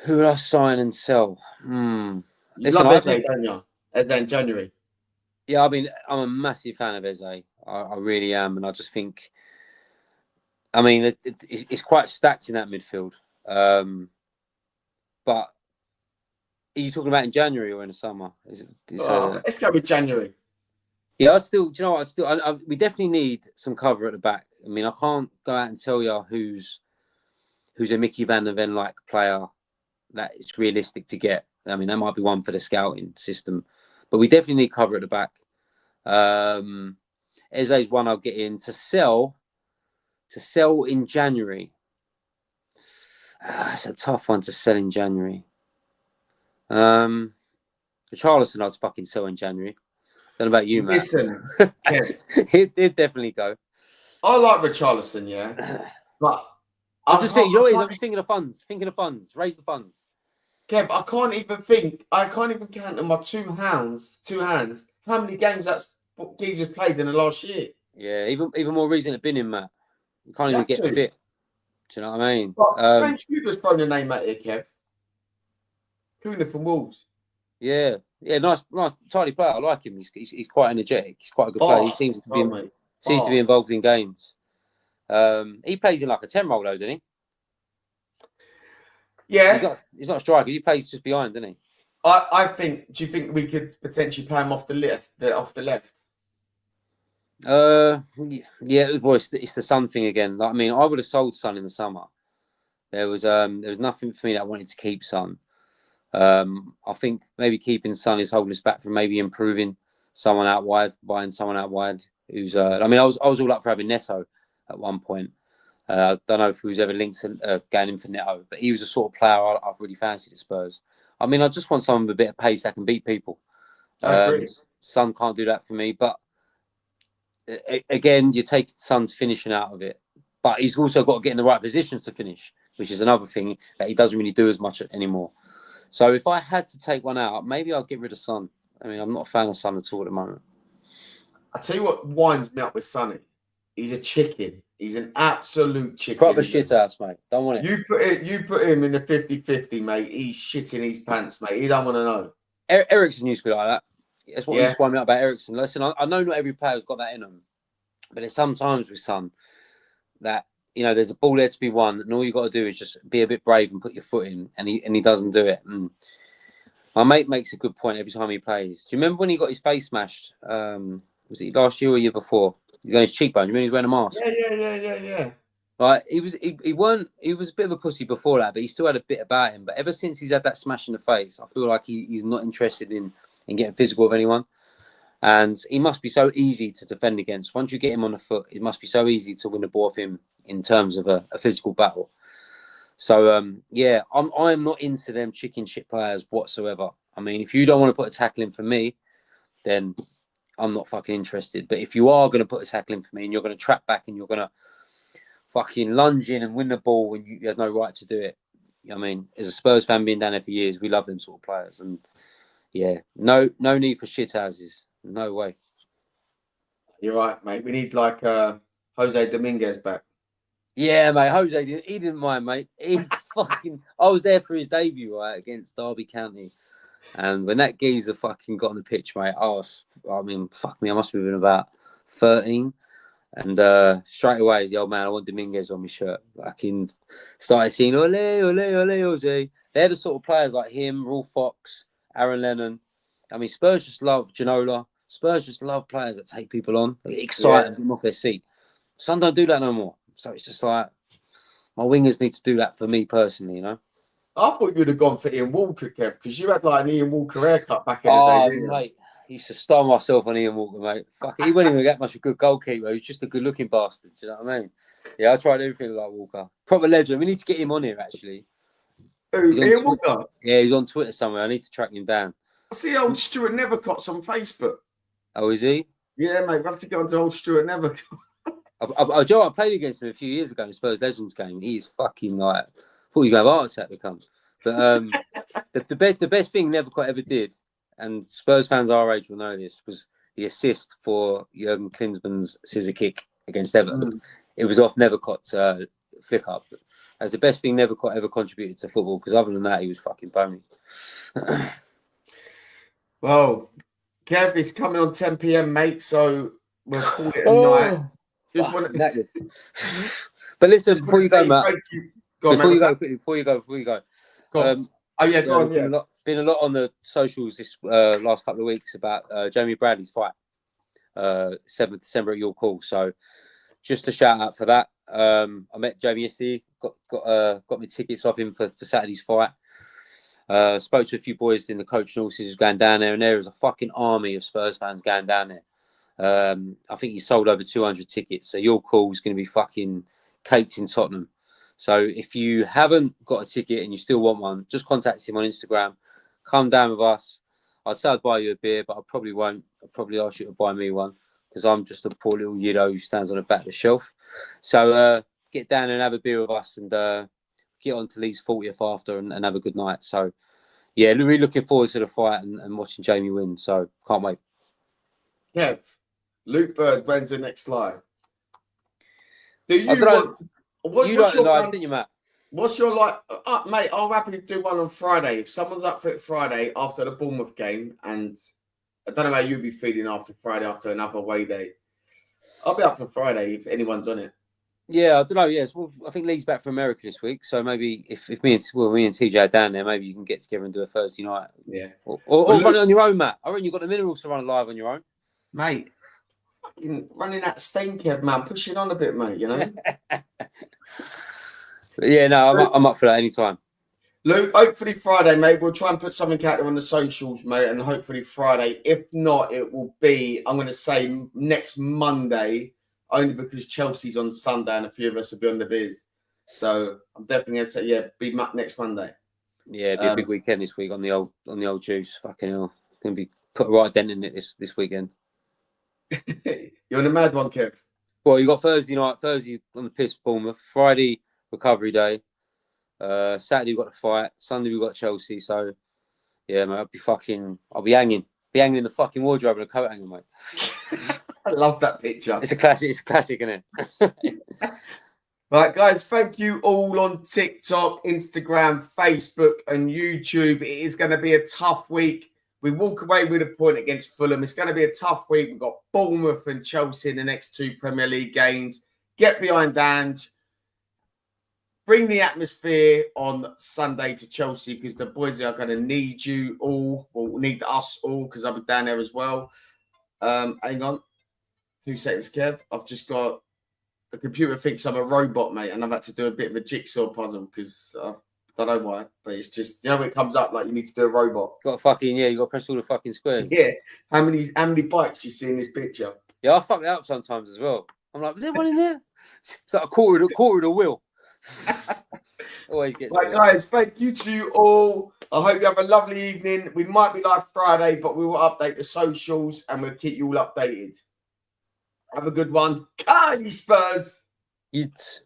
Who would I sign and sell? You Listen, love Eze, don't you? Eze in January. Yeah, I mean, I'm a massive fan of Eze. I really am. And I just think, I mean, it's quite stacked in that midfield. But are you talking about in January or in the summer? Let's go with January. Yeah, we definitely need some cover at the back. I mean, I can't go out and tell you who's a Mickey Van der Ven like player that it's realistic to get. I mean, that might be one for the scouting system, but we definitely need cover at the back. Eze's one I'll get in to sell in January. It's a tough one to sell in January. The Richarlison I'd fucking sell in January. Don't know about you, Matt. Listen, Kev, it'd definitely go. I like Richarlison, yeah, but I'm just thinking of funds. Thinking of funds. Raise the funds. Kev, I can't even count on my two hands how many games that's geezer's played in the last year. Yeah, even more reason to bin him, Matt. You can't even get fit. Do you know what I mean? James Cooper's thrown the name out here, Kev. Cooper from Wolves. Yeah, nice, tidy player. I like him. He's quite energetic. He's quite a good player. He seems to be involved in games. He plays in like a 10 role though, doesn't he? Yeah. He's not a striker. He plays just behind, doesn't he? I think. Do you think we could potentially play him off the left? Yeah. Well, it's the Sun thing again. I mean, I would have sold Sun in the summer. There was nothing for me that I wanted to keep Sun. I think maybe keeping Sun is holding us back from maybe improving someone out wide, buying someone out wide. Who's I was all up for having Neto at one point. I don't know if he was ever linked to going in for Neto, but he was the sort of player I've really fancied at Spurs. I mean, I just want someone with a bit of pace that can beat people. I agree. Sun can't do that for me, but again, you take Sun's finishing out of it, but he's also got to get in the right positions to finish, which is another thing that he doesn't really do as much anymore. So if I had to take one out, maybe I'll get rid of Sun. I mean, I'm not a fan of Sun at all at the moment. I tell you what winds me up with Sonny. He's a chicken. He's an absolute chicken. Proper shit ass, mate. Don't want it. You put him in the 50-50, mate. He's shitting his pants, mate. He don't want to know. Eriksen used to be like that. That's what used to wind me up about Eriksen. Listen, I know not every player's got that in them, but there's sometimes with Son that there's a ball there to be won, and all you got to do is just be a bit brave and put your foot in, and he doesn't do it. And my mate makes a good point every time he plays. Do you remember when he got his face smashed? Was it last year or year before? He got his cheekbone. You remember he was wearing a mask? Yeah. Like he was a bit of a pussy before that, but he still had a bit about him. But ever since he's had that smash in the face, I feel like he's not interested in getting physical with anyone. And he must be so easy to defend against. Once you get him on the foot, it must be so easy to win the ball off him in terms of a physical battle. So I'm not into them chicken shit players whatsoever. I mean, if you don't want to put a tackle in for me, then I'm not fucking interested. But if you are going to put a tackle in for me and you're going to trap back and you're going to fucking lunge in and win the ball when you have no right to do it, I mean, as a Spurs fan being down there for years, we love them sort of players. And yeah, no need for shit houses. No way. You're right, mate. We need like Jose Dominguez back. Yeah, mate. Jose, he didn't mind, mate. I was there for his debut, right, against Derby County. And when that geezer fucking got on the pitch, mate, fuck me, I must have been about 13. And straight away, the old man, I want Dominguez on my shirt. Fucking started singing, ole, ole, ole, Jose. They're the sort of players like him, Raw Fox, Aaron Lennon. I mean, Spurs just love Ginola. Spurs just love players that take people on, excite them off their seat. Some don't do that no more. So it's just like, my wingers need to do that for me personally, I thought you'd have gone for Ian Walker, Kev, because you had like an Ian Walker haircut back in the day, didn't you? Mate, I used to star myself on Ian Walker, mate. Fuck it. He wasn't even that much of a good goalkeeper. He was just a good-looking bastard. Do you know what I mean? Yeah, I tried everything like Walker. Proper legend. We need to get him on here, actually. Who? He's on Ian Twitter. Walker? Yeah, he's on Twitter somewhere. I need to track him down. I see old Stuart Nevercott's on Facebook. Oh, is he? Yeah, mate, we have to go on to old Stuart Nevercott. I played against him a few years ago in Spurs Legends game. He's fucking like, I thought he was going to have a heart attack to come. But the best thing Nevercott ever did, and Spurs fans our age will know this, was the assist for Jurgen Klinsmann's scissor kick against Everton. It was off Nevercott's flick up. That's the best thing Nevercott ever contributed to football, because other than that, he was fucking bony. Well, Kev, it's coming on 10 p.m, mate, so we'll call it a night. But listen, before you go, Matt, before you go. Go on, yeah. Been a lot on the socials this last couple of weeks about Jamie Bradley's fight, 7th December at York Hall. So just a shout out for that. I met Jamie yesterday, got me tickets off him for Saturday's fight. Spoke to a few boys in the coach and horses going down there, and there was a fucking army of Spurs fans going down there. I think he sold over 200 tickets. So your call is going to be fucking caked in Tottenham. So if you haven't got a ticket and you still want one, just contact him on Instagram. Come down with us. I'd say I'd buy you a beer, but I probably won't. I'll probably ask you to buy me one, because I'm just a poor little weirdo who stands on the back of the shelf. So get down and have a beer with us, and get on to Lee's 40th after and have a good night. So yeah, really looking forward to the fight and watching Jamie win. So can't wait. Kev, Luke Bird, when's the next live? Do you want? What's your live, didn't you, Matt? What's your mate? I'll happily do one on Friday if someone's up for it Friday after the Bournemouth game, and I don't know how you'll be feeling after Friday after another away day. I'll be up for Friday if anyone's on it. Yeah, I don't know. Yes, well, I think Lee's back from America this week, so maybe if me and TJ are down there, maybe you can get together and do a Thursday night. Yeah, or run it on your own, Matt. I reckon you've got the minerals to run live on your own, mate. Running that stain, Kev, man, pushing on a bit, mate. You know. Yeah, no, I'm up for that anytime. Luke, hopefully Friday, mate. We'll try and put something out there on the socials, mate, and hopefully Friday. If not, it will be, I'm going to say, next Monday, only because Chelsea's on Sunday and a few of us will be on the biz. So I'm definitely going to say, yeah, be next Monday. Yeah, it'll be a big weekend this week on the old juice. Fucking hell, going to be put a right dent in it this weekend. You're on a mad one, Kev. Well, you got Thursday night, Thursday on the piss, Bournemouth. Friday, recovery day. Saturday we got the fight. Sunday we got Chelsea. So yeah, mate, I'll be hanging in the fucking wardrobe and a coat hanger, mate. I love that picture. It's a classic, isn't it? Right, guys, thank you all on TikTok, Instagram, Facebook, and YouTube. It is going to be a tough week. We walk away with a point against Fulham. It's going to be a tough week. We've got Bournemouth and Chelsea in the next 2 Premier League games. Get behind Dan. Bring the atmosphere on Sunday to Chelsea, because the boys are going to need you all. Well, need us all, because I'll be down there as well. Hang on. 2 seconds, Kev. I've just got... The computer thinks I'm a robot, mate, and I've had to do a bit of a jigsaw puzzle because I don't know why, but it's just, when it comes up like you need to do a robot. You got to press all the fucking squares. Yeah. How many bikes do you see in this picture? Yeah, I fuck it up sometimes as well. I'm like, was there one in there? It's like a quarter of the wheel. Always gets right, guys, thank you to you all. I hope you have a lovely evening. We might be live Friday, but we will update the socials and we'll keep you all updated. Have a good one. Carly Spurs. It's